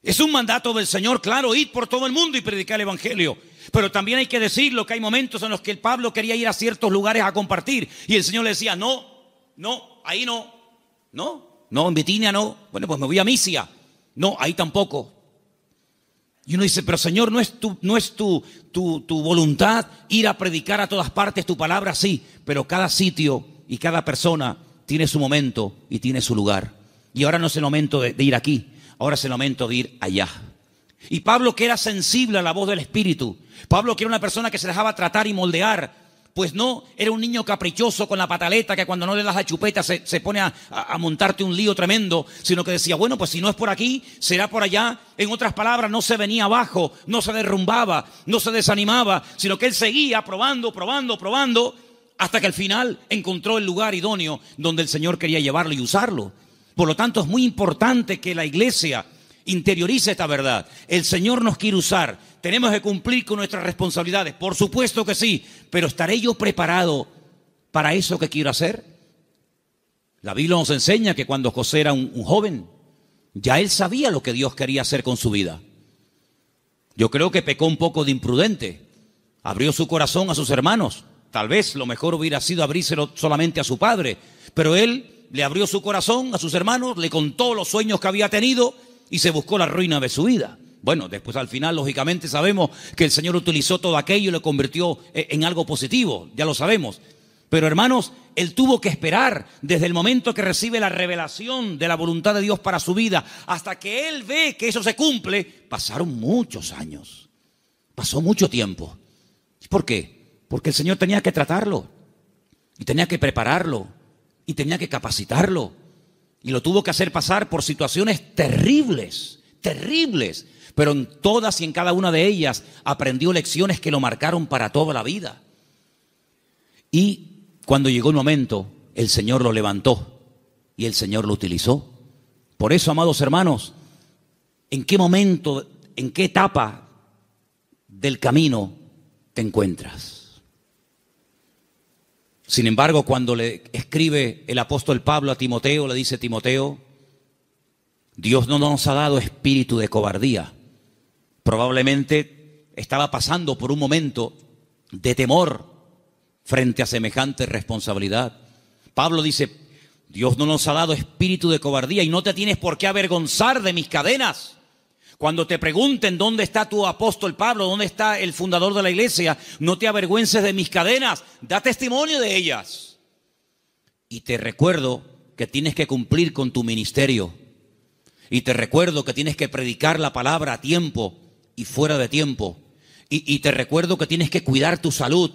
Es un mandato del Señor, claro, id por todo el mundo y predicar el evangelio. Pero también hay que decirlo que hay momentos en los que el Pablo quería ir a ciertos lugares a compartir y el Señor le decía: no, ahí no, en Bitinia no. Bueno, pues me voy a Misia. No, ahí tampoco. Y uno dice: pero Señor, ¿no es tu voluntad ir a predicar a todas partes tu palabra? Sí, pero cada sitio y cada persona tiene su momento y tiene su lugar. Y ahora no es el momento de ir aquí, ahora es el momento de ir allá. Y Pablo, que era sensible a la voz del Espíritu, Pablo, que era una persona que se dejaba tratar y moldear, pues no era un niño caprichoso con la pataleta que cuando no le das la chupeta se pone a montarte un lío tremendo, sino que decía: bueno, pues si no es por aquí, será por allá. En otras palabras, no se venía abajo, no se derrumbaba, no se desanimaba, sino que él seguía probando, hasta que al final encontró el lugar idóneo donde el Señor quería llevarlo y usarlo. Por lo tanto, es muy importante que la iglesia interiorice esta verdad. El Señor nos quiere usar. Tenemos que cumplir con nuestras responsabilidades. Por supuesto que sí. Pero ¿estaré yo preparado para eso que quiero hacer? La Biblia nos enseña que cuando José era un joven, ya él sabía lo que Dios quería hacer con su vida. Yo creo que pecó un poco de imprudente. Abrió su corazón a sus hermanos. Tal vez lo mejor hubiera sido abrírselo solamente a su padre. Pero él le abrió su corazón a sus hermanos, le contó los sueños que había tenido y se buscó la ruina de su vida. Bueno, después al final, lógicamente, sabemos que el Señor utilizó todo aquello y lo convirtió en algo positivo, ya lo sabemos. Pero hermanos, él tuvo que esperar desde el momento que recibe la revelación de la voluntad de Dios para su vida, hasta que él ve que eso se cumple. Pasaron muchos años, pasó mucho tiempo. ¿Por qué? Porque el Señor tenía que tratarlo, y tenía que prepararlo, y tenía que capacitarlo. Y lo tuvo que hacer pasar por situaciones terribles, pero en todas y en cada una de ellas aprendió lecciones que lo marcaron para toda la vida. Y cuando llegó el momento, el Señor lo levantó y el Señor lo utilizó. Por eso, amados hermanos, ¿en qué momento, en qué etapa del camino te encuentras? Sin embargo, cuando le escribe el apóstol Pablo a Timoteo, le dice: Timoteo, Dios no nos ha dado espíritu de cobardía. Probablemente estaba pasando por un momento de temor frente a semejante responsabilidad. Pablo dice: Dios no nos ha dado espíritu de cobardía y no te tienes por qué avergonzar de mis cadenas. Cuando te pregunten dónde está tu apóstol Pablo, dónde está el fundador de la iglesia, no te avergüences de mis cadenas, da testimonio de ellas. Y te recuerdo que tienes que cumplir con tu ministerio. Y te recuerdo que tienes que predicar la palabra a tiempo y fuera de tiempo. Y te recuerdo que tienes que cuidar tu salud.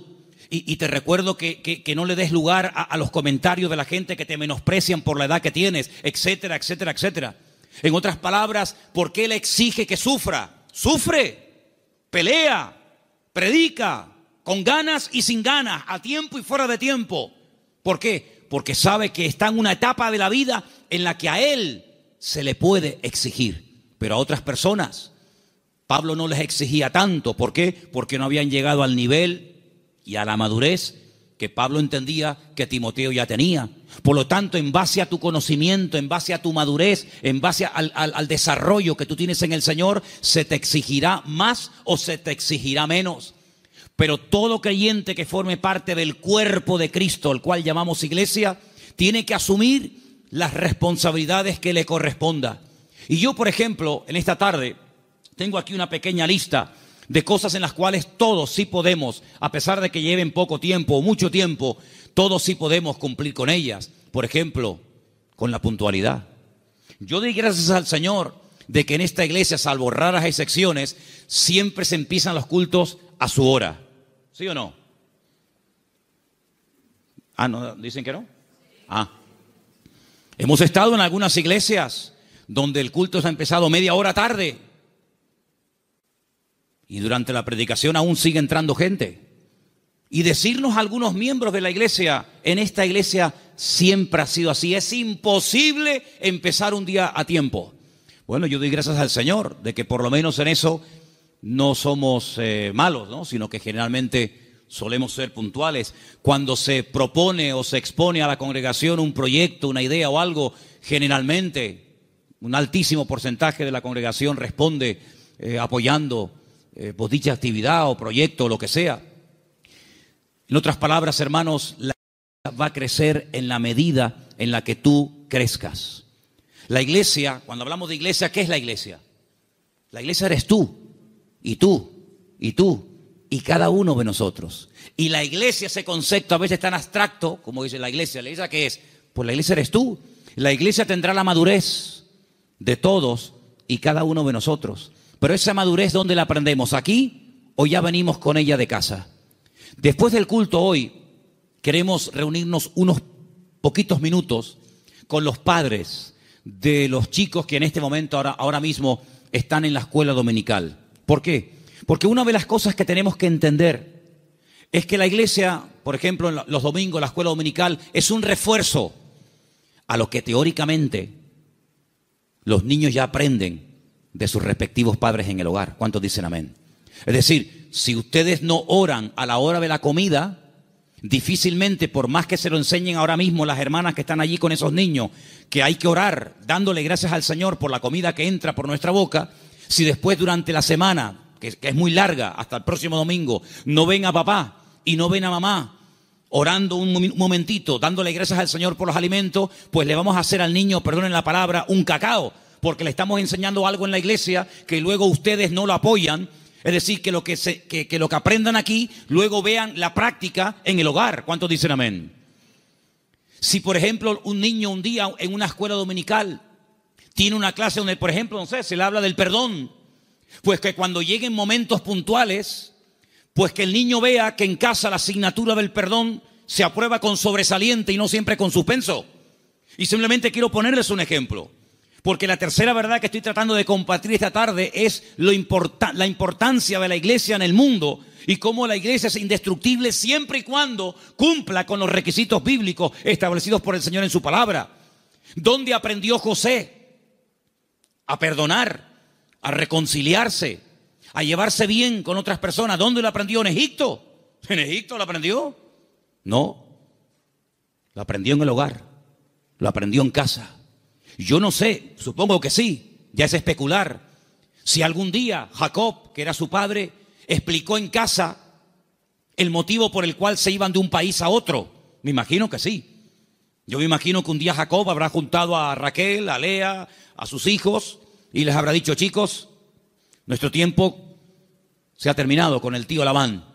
Y te recuerdo que no le des lugar a los comentarios de la gente que te menosprecian por la edad que tienes, etcétera, etcétera, etcétera. En otras palabras, ¿por qué le exige que sufra? Sufre, pelea, predica, con ganas y sin ganas, a tiempo y fuera de tiempo. ¿Por qué? Porque sabe que está en una etapa de la vida en la que a él se le puede exigir, pero a otras personas Pablo no les exigía tanto. ¿Por qué? Porque no habían llegado al nivel y a la madurez que Pablo entendía que Timoteo ya tenía. Por lo tanto, en base a tu conocimiento, en base a tu madurez, en base al desarrollo que tú tienes en el Señor, se te exigirá más o se te exigirá menos. Pero todo creyente que forme parte del cuerpo de Cristo, el cual llamamos iglesia, tiene que asumir las responsabilidades que le corresponda. Y yo, por ejemplo, en esta tarde, tengo aquí una pequeña lista de cosas en las cuales todos sí podemos, a pesar de que lleven poco tiempo o mucho tiempo, todos sí podemos cumplir con ellas. Por ejemplo, con la puntualidad. Yo doy gracias al Señor de que en esta iglesia, salvo raras excepciones, siempre se empiezan los cultos a su hora. ¿Sí o no? Ah, ¿no? ¿Dicen que no? Ah. Hemos estado en algunas iglesias donde el culto se ha empezado media hora tarde. Y durante la predicación aún sigue entrando gente. Y decirnos a algunos miembros de la iglesia, en esta iglesia siempre ha sido así. Es imposible empezar un día a tiempo. Bueno, yo doy gracias al Señor de que por lo menos en eso no somos malos, ¿no? Sino que generalmente solemos ser puntuales. Cuando se propone o se expone a la congregación un proyecto, una idea o algo, generalmente un altísimo porcentaje de la congregación responde apoyando pues dicha actividad o proyecto o lo que sea. En otras palabras, hermanos, la iglesia va a crecer en la medida en la que tú crezcas. La iglesia, cuando hablamos de iglesia, ¿qué es la iglesia? La iglesia eres tú, y tú, y tú, y cada uno de nosotros. Y la iglesia, ese concepto a veces tan abstracto, como dice la iglesia ¿qué es? Pues la iglesia eres tú. La iglesia tendrá la madurez de todos y cada uno de nosotros. Pero esa madurez, ¿dónde la aprendemos? ¿Aquí o ya venimos con ella de casa? Después del culto hoy, queremos reunirnos unos poquitos minutos con los padres de los chicos que en este momento, ahora mismo, están en la escuela dominical. ¿Por qué? Porque una de las cosas que tenemos que entender es que la iglesia, por ejemplo, en los domingos, la escuela dominical, es un refuerzo a lo que teóricamente los niños ya aprenden de sus respectivos padres en el hogar. ¿Cuántos dicen amén? Es decir, si ustedes no oran a la hora de la comida, difícilmente, por más que se lo enseñen ahora mismo las hermanas que están allí con esos niños, que hay que orar dándole gracias al Señor por la comida que entra por nuestra boca, si después durante la semana, que es muy larga, hasta el próximo domingo, no ven a papá y no ven a mamá orando un momentito, dándole gracias al Señor por los alimentos, pues le vamos a hacer al niño, perdonen la palabra, un cacao, porque le estamos enseñando algo en la iglesia que luego ustedes no lo apoyan. Es decir, que lo que aprendan aquí, luego vean la práctica en el hogar. ¿Cuántos dicen amén? Si, por ejemplo, un niño un día en una escuela dominical tiene una clase donde, por ejemplo, no sé, se le habla del perdón, pues que cuando lleguen momentos puntuales, pues que el niño vea que en casa la asignatura del perdón se aprueba con sobresaliente y no siempre con suspenso. Y simplemente quiero ponerles un ejemplo. Porque la tercera verdad que estoy tratando de compartir esta tarde es la importancia de la iglesia en el mundo y cómo la iglesia es indestructible siempre y cuando cumpla con los requisitos bíblicos establecidos por el Señor en su palabra. ¿Dónde aprendió José a perdonar, a reconciliarse, a llevarse bien con otras personas? ¿Dónde lo aprendió? ¿En Egipto? ¿En Egipto lo aprendió? No, lo aprendió en el hogar, lo aprendió en casa. Yo no sé, supongo que sí, ya es especular. Si algún día Jacob, que era su padre, explicó en casa el motivo por el cual se iban de un país a otro. Me imagino que sí. Yo me imagino que un día Jacob habrá juntado a Raquel, a Lea, a sus hijos y les habrá dicho: chicos, nuestro tiempo se ha terminado con el tío Labán.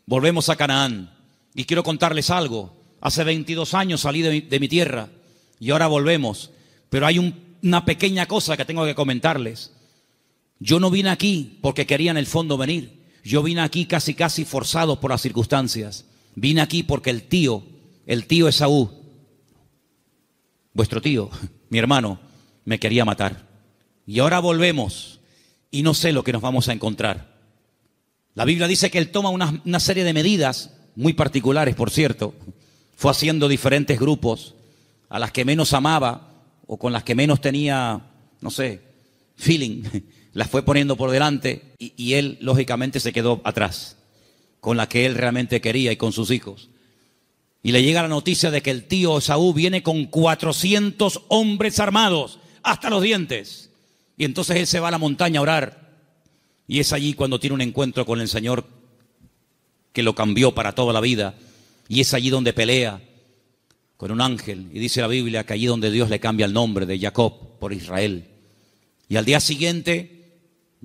Volvemos a Canaán. Y quiero contarles algo. Hace 22 años salí de mi tierra y ahora volvemos. Pero hay una pequeña cosa que tengo que comentarles. Yo no vine aquí porque quería en el fondo venir. Yo vine aquí casi forzado por las circunstancias. Vine aquí porque el tío Esaú, vuestro tío, mi hermano, me quería matar. Y ahora volvemos y no sé lo que nos vamos a encontrar. La Biblia dice que él toma una serie de medidas, muy particulares, por cierto. Fue haciendo diferentes grupos, a las que menos amaba o con las que menos tenía, no sé, feeling, las fue poniendo por delante y él, lógicamente, se quedó atrás, con la que él realmente quería y con sus hijos. Y le llega la noticia de que el tío Esaú viene con 400 hombres armados, hasta los dientes. Y entonces él se va a la montaña a orar. Y es allí cuando tiene un encuentro con el Señor que lo cambió para toda la vida. Y es allí donde pelea con un ángel. Y dice la Biblia que allí donde Dios le cambia el nombre de Jacob por Israel. Y al día siguiente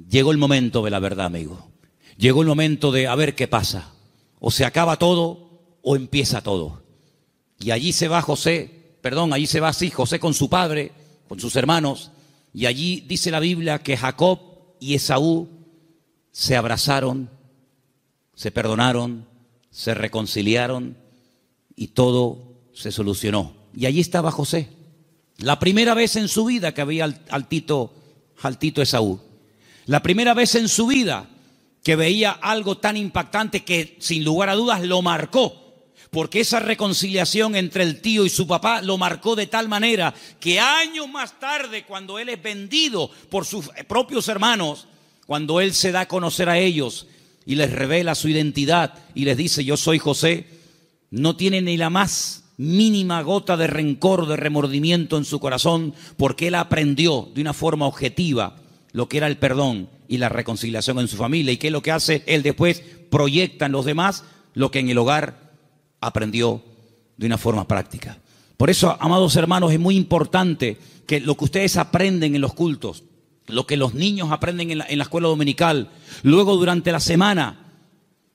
llegó el momento de la verdad, amigo. Llegó el momento de a ver qué pasa. O se acaba todo o empieza todo. Y allí se va José con su padre, con sus hermanos. Y allí dice la Biblia que Jacob y Esaú se abrazaron, se perdonaron, se reconciliaron y todo se solucionó. Y allí estaba José, la primera vez en su vida que veía al tito Esaú, la primera vez en su vida que veía algo tan impactante que sin lugar a dudas lo marcó, porque esa reconciliación entre el tío y su papá lo marcó de tal manera que años más tarde, cuando él es vendido por sus propios hermanos, cuando él se da a conocer a ellos y les revela su identidad y les dice yo soy José, no tiene ni la más mínima gota de rencor, de remordimiento en su corazón, porque él aprendió de una forma objetiva lo que era el perdón y la reconciliación en su familia. ¿Y qué es lo que hace? Él después proyecta en los demás lo que en el hogar aprendió de una forma práctica. Por eso, amados hermanos, es muy importante que lo que ustedes aprenden en los cultos, lo que los niños aprenden en la escuela dominical, luego durante la semana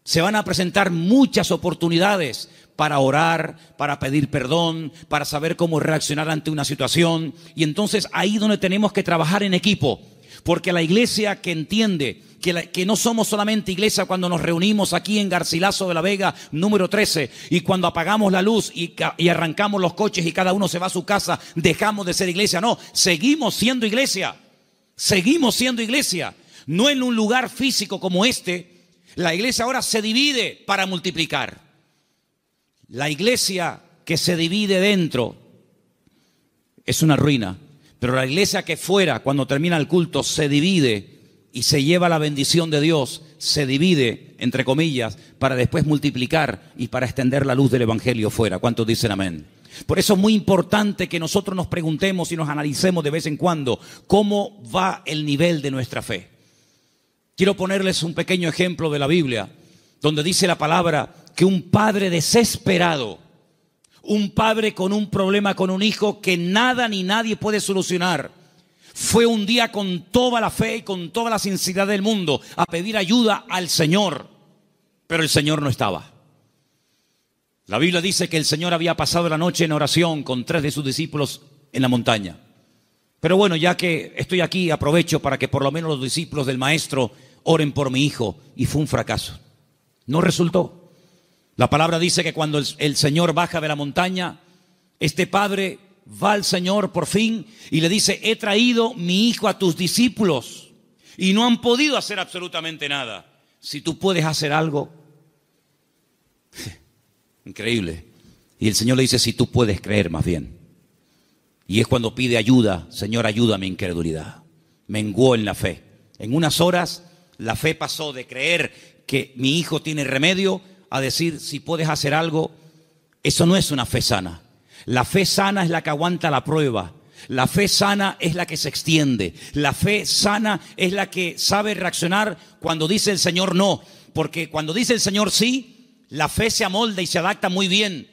se van a presentar muchas oportunidades para orar, para pedir perdón, para saber cómo reaccionar ante una situación. Y entonces ahí es donde tenemos que trabajar en equipo. Porque la iglesia que entiende que no somos solamente iglesia cuando nos reunimos aquí en Garcilaso de la Vega, número 13, y cuando apagamos la luz y arrancamos los coches y cada uno se va a su casa, dejamos de ser iglesia. No, seguimos siendo iglesia. Seguimos siendo iglesia. No en un lugar físico como este. La iglesia ahora se divide para multiplicar. La iglesia que se divide dentro es una ruina. Pero la iglesia que fuera, cuando termina el culto, se divide y se lleva la bendición de Dios, se divide, entre comillas, para después multiplicar y para extender la luz del evangelio fuera. ¿Cuántos dicen amén? Por eso es muy importante que nosotros nos preguntemos y nos analicemos de vez en cuando cómo va el nivel de nuestra fe. Quiero ponerles un pequeño ejemplo de la Biblia, donde dice la palabra que un padre desesperado, un padre con un problema con un hijo que nada ni nadie puede solucionar, fue un día con toda la fe y con toda la sinceridad del mundo a pedir ayuda al Señor, pero el Señor no estaba. La Biblia dice que el Señor había pasado la noche en oración con 3 de sus discípulos en la montaña. Pero bueno, ya que estoy aquí, aprovecho para que por lo menos los discípulos del maestro oren por mi hijo. Y fue un fracaso. No resultó. La palabra dice que cuando el Señor baja de la montaña, este padre va al Señor por fin y le dice, he traído mi hijo a tus discípulos y no han podido hacer absolutamente nada. Si tú puedes hacer algo, increíble. Y el Señor le dice, si tú puedes creer más bien. Y es cuando pide ayuda, Señor, ayuda a mi incredulidad. Menguó en la fe. En unas horas la fe pasó de creer que mi hijo tiene remedio a decir, si puedes hacer algo. Eso no es una fe sana. La fe sana es la que aguanta la prueba. La fe sana es la que se extiende. La fe sana es la que sabe reaccionar cuando dice el Señor no. Porque cuando dice el Señor sí, la fe se amolda y se adapta muy bien.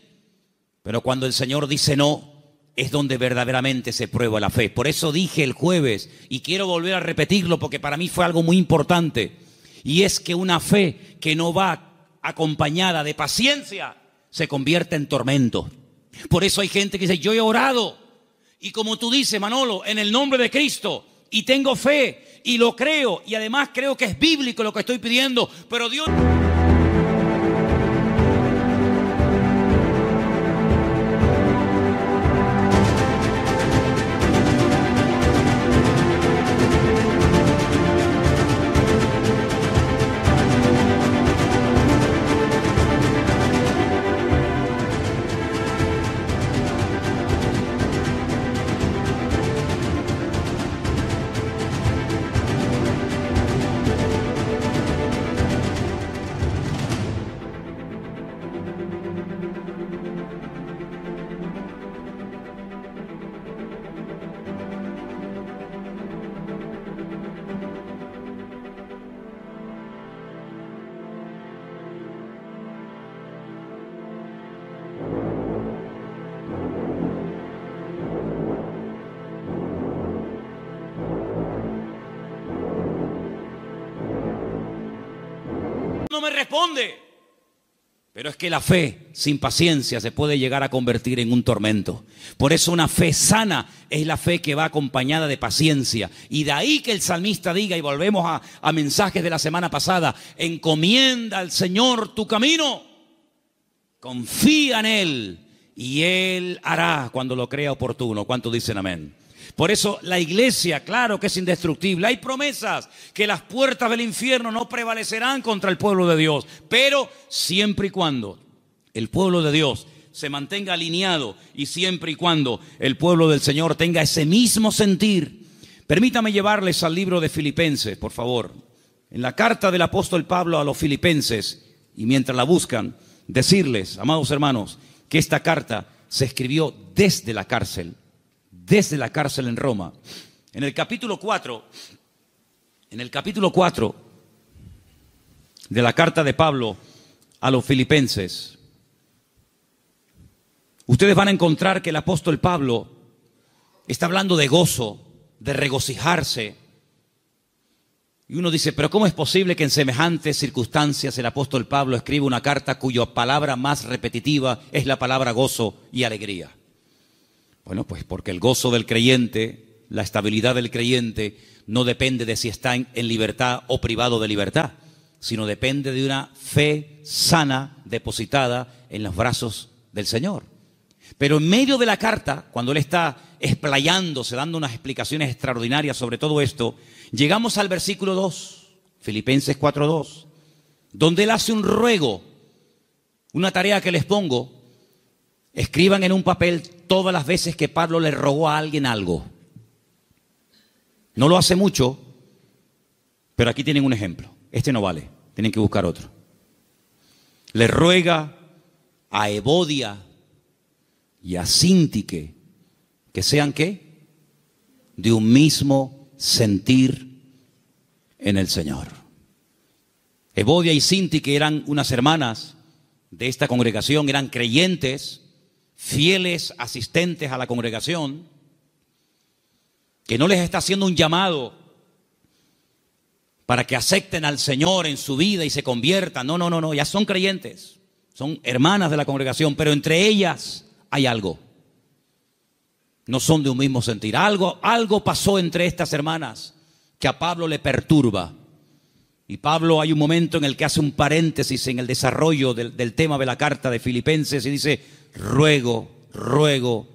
Pero cuando el Señor dice no, es donde verdaderamente se prueba la fe. Por eso dije el jueves, y quiero volver a repetirlo porque para mí fue algo muy importante, y es que una fe que no va acompañada de paciencia se convierte en tormento. Por eso hay gente que dice, yo he orado, y como tú dices, Manolo, en el nombre de Cristo, y tengo fe, y lo creo, y además creo que es bíblico lo que estoy pidiendo, pero Dios... me responde. Pero es que la fe sin paciencia se puede llegar a convertir en un tormento. Por eso una fe sana es la fe que va acompañada de paciencia. Y de ahí que el salmista diga, y volvemos a mensajes de la semana pasada, encomienda al Señor tu camino, confía en Él y Él hará cuando lo crea oportuno. ¿Cuántos dicen amén? Por eso la iglesia, claro que es indestructible. Hay promesas que las puertas del infierno no prevalecerán contra el pueblo de Dios. Pero siempre y cuando el pueblo de Dios se mantenga alineado y siempre y cuando el pueblo del Señor tenga ese mismo sentir. Permítame llevarles al libro de Filipenses, por favor. En la carta del apóstol Pablo a los Filipenses, y mientras la buscan, decirles, amados hermanos, que esta carta se escribió desde la cárcel en Roma. En el capítulo 4 de la carta de Pablo a los Filipenses, ustedes van a encontrar que el apóstol Pablo está hablando de gozo, de regocijarse. Y uno dice, pero ¿cómo es posible que en semejantes circunstancias el apóstol Pablo escriba una carta cuya palabra más repetitiva es la palabra gozo y alegría? Bueno, pues porque el gozo del creyente, la estabilidad del creyente, no depende de si está en libertad o privado de libertad, sino depende de una fe sana depositada en los brazos del Señor. Pero en medio de la carta, cuando él está explayándose, dando unas explicaciones extraordinarias sobre todo esto, llegamos al versículo 2, Filipenses 4:2, donde él hace un ruego, una tarea que les pongo. Escriban en un papel todas las veces que Pablo le rogó a alguien algo. No lo hace mucho, pero aquí tienen un ejemplo. Este no vale, tienen que buscar otro. Le ruega a Evodia y a Síntique que sean ¿qué? De un mismo sentir en el Señor. Evodia y Síntique eran unas hermanas de esta congregación, eran creyentes, fieles asistentes a la congregación, que no les está haciendo un llamado para que acepten al Señor en su vida y se conviertan. No, ya son creyentes, son hermanas de la congregación, pero entre ellas hay algo. No son de un mismo sentir. Algo pasó entre estas hermanas que a Pablo le perturba. Y Pablo hay un momento en el que hace un paréntesis en el desarrollo del tema de la carta de Filipenses y dice, ruego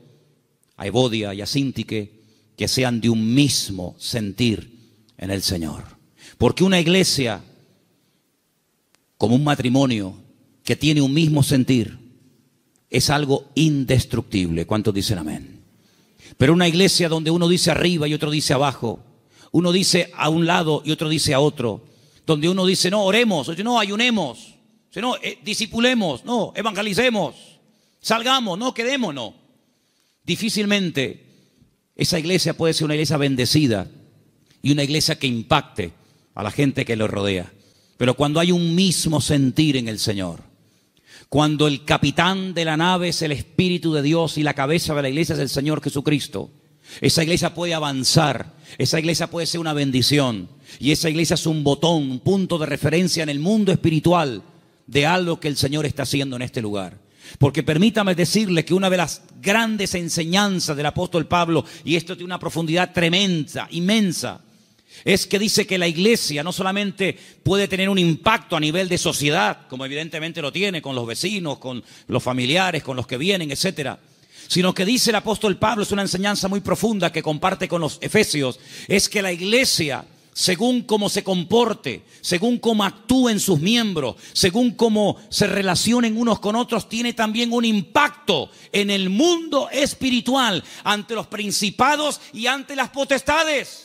a Evodia y a Síntique que sean de un mismo sentir en el Señor. Porque una iglesia, como un matrimonio que tiene un mismo sentir, es algo indestructible. ¿Cuántos dicen amén? Pero una iglesia donde uno dice arriba y otro dice abajo, uno dice a un lado y otro dice a otro, donde uno dice no, oremos, otro, no, ayunemos, no, discipulemos, no, evangelicemos, salgamos, no, quedemos, no. Difícilmente esa iglesia puede ser una iglesia bendecida y una iglesia que impacte a la gente que lo rodea. Pero cuando hay un mismo sentir en el Señor, cuando el capitán de la nave es el Espíritu de Dios y la cabeza de la iglesia es el Señor Jesucristo, esa iglesia puede avanzar, esa iglesia puede ser una bendición y esa iglesia es un botón, un punto de referencia en el mundo espiritual de algo que el Señor está haciendo en este lugar. Porque permítame decirle que una de las grandes enseñanzas del apóstol Pablo, y esto tiene una profundidad tremenda, inmensa, es que dice que la iglesia no solamente puede tener un impacto a nivel de sociedad, como evidentemente lo tiene con los vecinos, con los familiares, con los que vienen, etcétera, sino que dice el apóstol Pablo, es una enseñanza muy profunda que comparte con los efesios, es que la iglesia, según cómo se comporte, según cómo actúen sus miembros, según cómo se relacionen unos con otros, tiene también un impacto en el mundo espiritual, ante los principados y ante las potestades.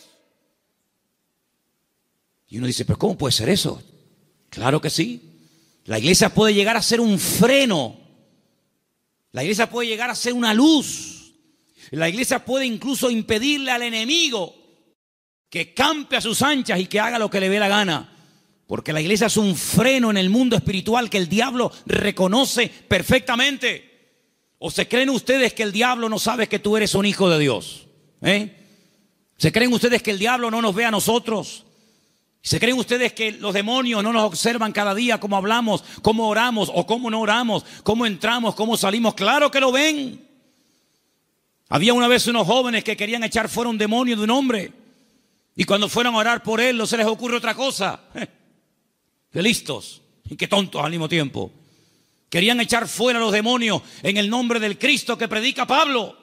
Y uno dice, pero ¿cómo puede ser eso? Claro que sí. La iglesia puede llegar a ser un freno. La iglesia puede llegar a ser una luz. La iglesia puede incluso impedirle al enemigo que campe a sus anchas y que haga lo que le dé la gana. Porque la iglesia es un freno en el mundo espiritual que el diablo reconoce perfectamente. ¿O se creen ustedes que el diablo no sabe que tú eres un hijo de Dios? ¿Se creen ustedes que el diablo no nos ve a nosotros? ¿Se creen ustedes que los demonios no nos observan cada día cómo hablamos, cómo oramos o cómo no oramos, cómo entramos, cómo salimos? Claro que lo ven. Había una vez unos jóvenes que querían echar fuera un demonio de un hombre. Y cuando fueron a orar por él, no se les ocurre otra cosa. Qué listos y qué tontos al mismo tiempo. Querían echar fuera los demonios en el nombre del Cristo que predica Pablo.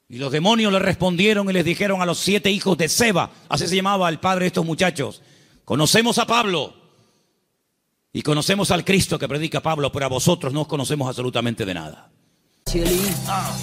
Y los demonios le respondieron y les dijeron a los 7 hijos de Seba, así se llamaba el padre de estos muchachos: conocemos a Pablo y conocemos al Cristo que predica Pablo, pero a vosotros no os conocemos absolutamente de nada. Chia ly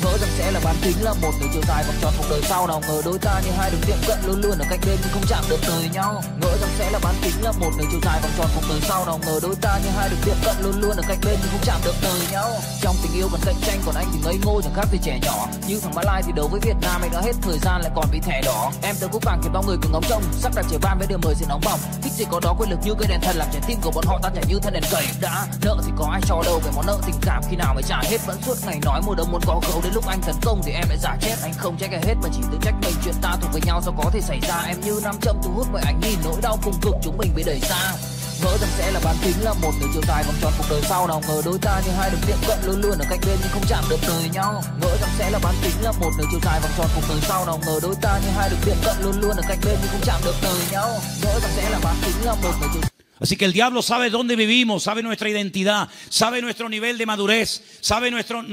ngỡ rằng sẽ là bán kính, là một đường chiều dài vòng tròn cuộc đời sau. Nào ngờ đôi ta như hai đường tiệm cận luôn luôn ở cách bên nhưng không chạm được tới nhau. Ngỡ rằng sẽ là bán kính, là một đường chiều dài vòng tròn cuộc đời sau. Nào ngờ đôi ta như hai đường tiệm cận luôn luôn ở cách bên nhưng không chạm được tới nhau. Trong tình yêu cần cạnh tranh, còn anh thì ngây ngô chẳng khác gì trẻ nhỏ. Như thằng Mã Lai thì đấu với Việt Nam, anh đã hết thời gian lại còn bị thẻ đỏ. Em tớ cúp vàng khiến bao người cùng ngóng trông, sắp đặt trẻ van với điều mời sự nóng bỏng. Thích gì có đó, quyền lực như cây đèn thần làm trái tim của bọn họ tan chảy như thân đèn cầy. Đã nợ thì có ai cho đâu, về món nợ tình cảm khi nào mới trả hết. Vẫn suốt ngày nói mùa đông muốn có gấu, đến lúc anh tấn công thì em lại giả chết. Anh không trách ai hết mà chỉ tự trách mình, chuyện ta thuộc về nhau sao có thể xảy ra. Em như nam châm thu hút mọi ánh nhìn, nỗi đau cùng cực chúng mình bị đẩy xa. Ngỡ rằng sẽ là bán kính, là một đường chiều dài vòng tròn cuộc đời sau. Nào ngờ đôi ta như hai đường tiệm cận luôn luôn ở cách bên nhưng không chạm được tới nhau. Ngỡ rằng sẽ là bán kính, là một đường chiều dài vòng tròn cuộc đời sau. Nào ngờ đôi ta như hai đường tiệm cận luôn luôn ở cách bên nhưng không chạm được tới nhau. Ngỡ rằng sẽ là bán kính, là một đường chiều. Así que el diablo sabe dónde vivimos, sabe nuestra identidad, sabe nuestro nivel de madurez, sabe nuestro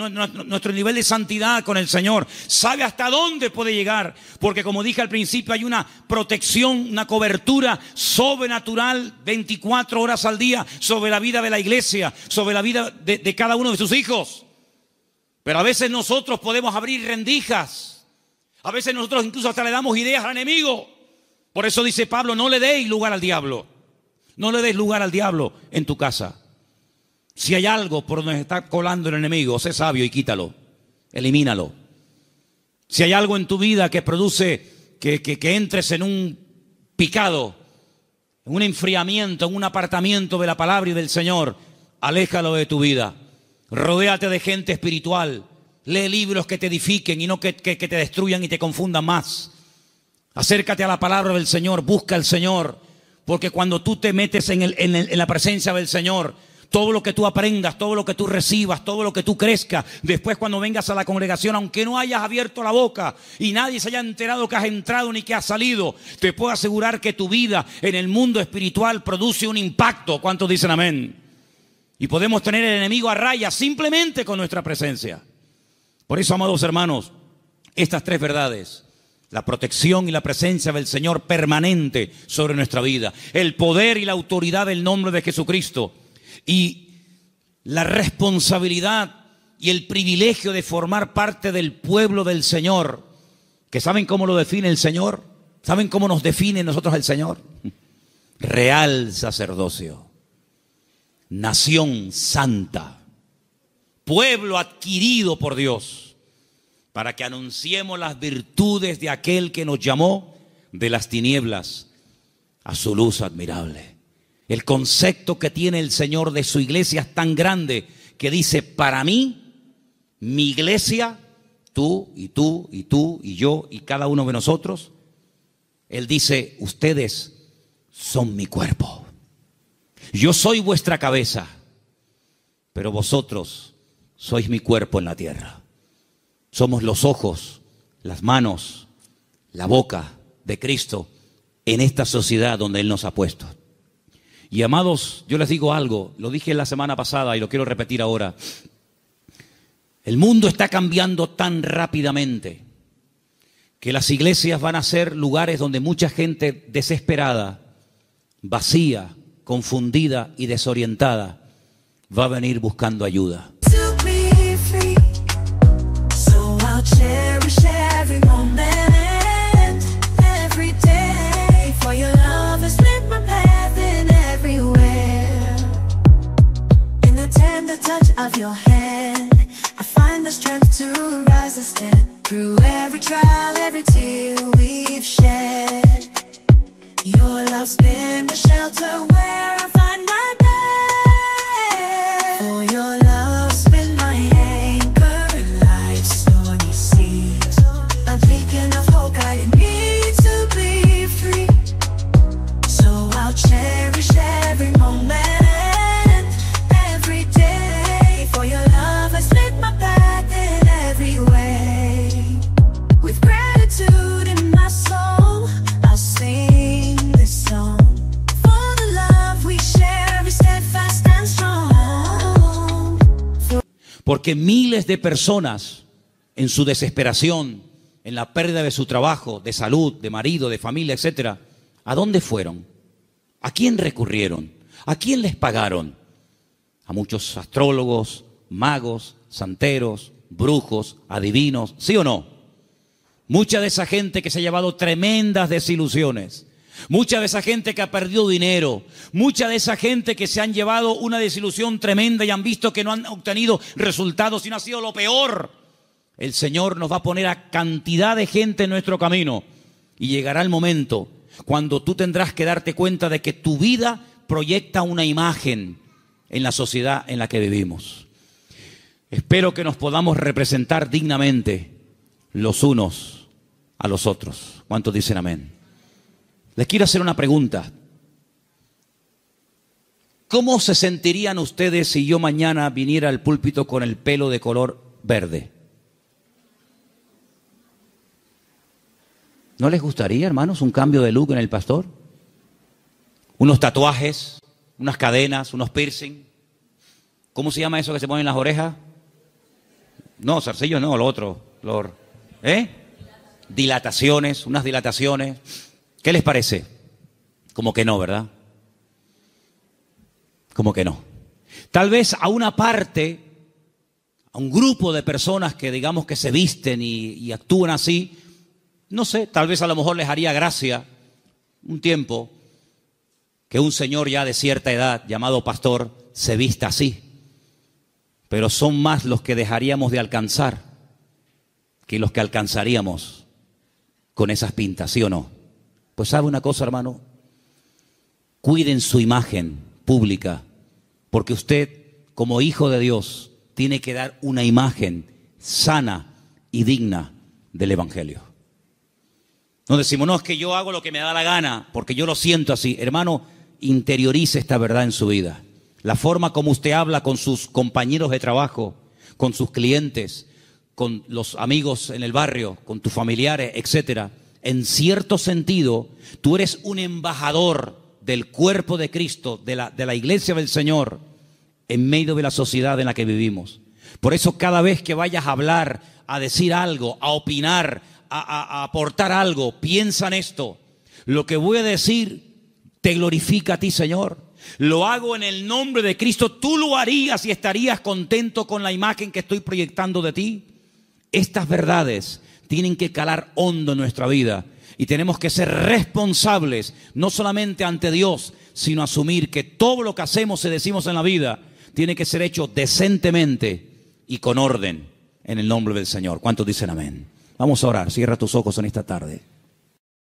nivel de santidad con el Señor, sabe hasta dónde puede llegar, porque como dije al principio hay una protección, una cobertura sobrenatural 24 horas al día sobre la vida de la iglesia, sobre la vida de cada uno de sus hijos. Pero a veces nosotros podemos abrir rendijas, a veces nosotros incluso hasta le damos ideas al enemigo. Por eso dice Pablo: no le deis lugar al diablo. No le des lugar al diablo en tu casa. Si hay algo por donde está colando el enemigo, sé sabio y quítalo, elimínalo. Si hay algo en tu vida que produce que entres en un picado, en un enfriamiento, en un apartamiento de la palabra y del Señor, aléjalo de tu vida. Rodéate de gente espiritual. Lee libros que te edifiquen y no que te destruyan y te confundan más. Acércate a la palabra del Señor, busca al Señor. Porque cuando tú te metes en la presencia del Señor, todo lo que tú aprendas, todo lo que tú recibas, todo lo que tú crezcas, después cuando vengas a la congregación, aunque no hayas abierto la boca y nadie se haya enterado que has entrado ni que has salido, te puedo asegurar que tu vida en el mundo espiritual produce un impacto. ¿Cuántos dicen amén? Y podemos tener el enemigo a raya simplemente con nuestra presencia. Por eso, amados hermanos, estas 3 verdades: la protección y la presencia del Señor permanente sobre nuestra vida, el poder y la autoridad del nombre de Jesucristo, y la responsabilidad y el privilegio de formar parte del pueblo del Señor. ¿Que saben cómo lo define el Señor? ¿Saben cómo nos define nosotros el Señor? Real sacerdocio, nación santa, pueblo adquirido por Dios, para que anunciemos las virtudes de aquel que nos llamó de las tinieblas a su luz admirable. El concepto que tiene el Señor de su iglesia es tan grande que dice: para mí, mi iglesia, tú y tú y tú y yo y cada uno de nosotros, Él dice: ustedes son mi cuerpo. Yo soy vuestra cabeza, pero vosotros sois mi cuerpo en la tierra. Somos los ojos, las manos, la boca de Cristo en esta sociedad donde Él nos ha puesto. Y amados, yo les digo algo, lo dije la semana pasada y lo quiero repetir ahora. El mundo está cambiando tan rápidamente que las iglesias van a ser lugares donde mucha gente desesperada, vacía, confundida y desorientada va a venir buscando ayuda. Cherish every moment, every day. For your love has lit my path in everywhere. In the tender touch of your hand, I find the strength to rise and stand. Through every trial, every tear we've shed, your love's been the shelter where I find my bed. For your love's been my anchor in life's stormy seas, a beacon of hope guiding me to be free. Porque miles de personas en su desesperación, en la pérdida de su trabajo, de salud, de marido, de familia, etcétera, ¿a dónde fueron? ¿A quién recurrieron? ¿A quién les pagaron? A muchos astrólogos, magos, santeros, brujos, adivinos, ¿sí o no? Mucha de esa gente que se ha llevado tremendas desilusiones, mucha de esa gente que ha perdido dinero, mucha de esa gente que se han llevado una desilusión tremenda y han visto que no han obtenido resultados y no ha sido lo peor. El Señor nos va a poner a cantidad de gente en nuestro camino y llegará el momento cuando tú tendrás que darte cuenta de que tu vida proyecta una imagen en la sociedad en la que vivimos. Espero que nos podamos representar dignamente los unos a los otros. ¿Cuántos dicen amén? Les quiero hacer una pregunta. ¿Cómo se sentirían ustedes si yo mañana viniera al púlpito con el pelo de color verde? ¿No les gustaría, hermanos, un cambio de look en el pastor? Unos tatuajes, unas cadenas, unos piercing. ¿Cómo se llama eso que se pone en las orejas? No, zarcillos no, lo otro. Dilataciones, unas dilataciones. ¿Qué les parece? Como que no, ¿verdad? Como que no. Tal vez a una parte, a un grupo de personas que digamos que se visten y actúan así, no sé, tal vez a lo mejor les haría gracia un tiempo que un señor ya de cierta edad, llamado pastor, se vista así. Pero son más los que dejaríamos de alcanzar que los que alcanzaríamos con esas pintas, ¿sí o no? Pues sabe una cosa, hermano, cuiden su imagen pública, porque usted, como hijo de Dios, tiene que dar una imagen sana y digna del Evangelio. No decimos, no, es que yo hago lo que me da la gana, porque yo lo siento así. Hermano, interiorice esta verdad en su vida. La forma como usted habla con sus compañeros de trabajo, con sus clientes, con los amigos en el barrio, con tus familiares, etcétera. En cierto sentido, tú eres un embajador del cuerpo de Cristo, de la iglesia del Señor, en medio de la sociedad en la que vivimos. Por eso cada vez que vayas a hablar, a decir algo, a opinar, a aportar algo, piensa en esto. Lo que voy a decir te glorifica a ti, Señor. Lo hago en el nombre de Cristo. Tú lo harías y estarías contento con la imagen que estoy proyectando de ti. Estas verdades tienen que calar hondo en nuestra vida y tenemos que ser responsables, no solamente ante Dios, sino asumir que todo lo que hacemos y decimos en la vida tiene que ser hecho decentemente y con orden en el nombre del Señor. ¿Cuántos dicen amén? Vamos a orar. Cierra tus ojos en esta tarde.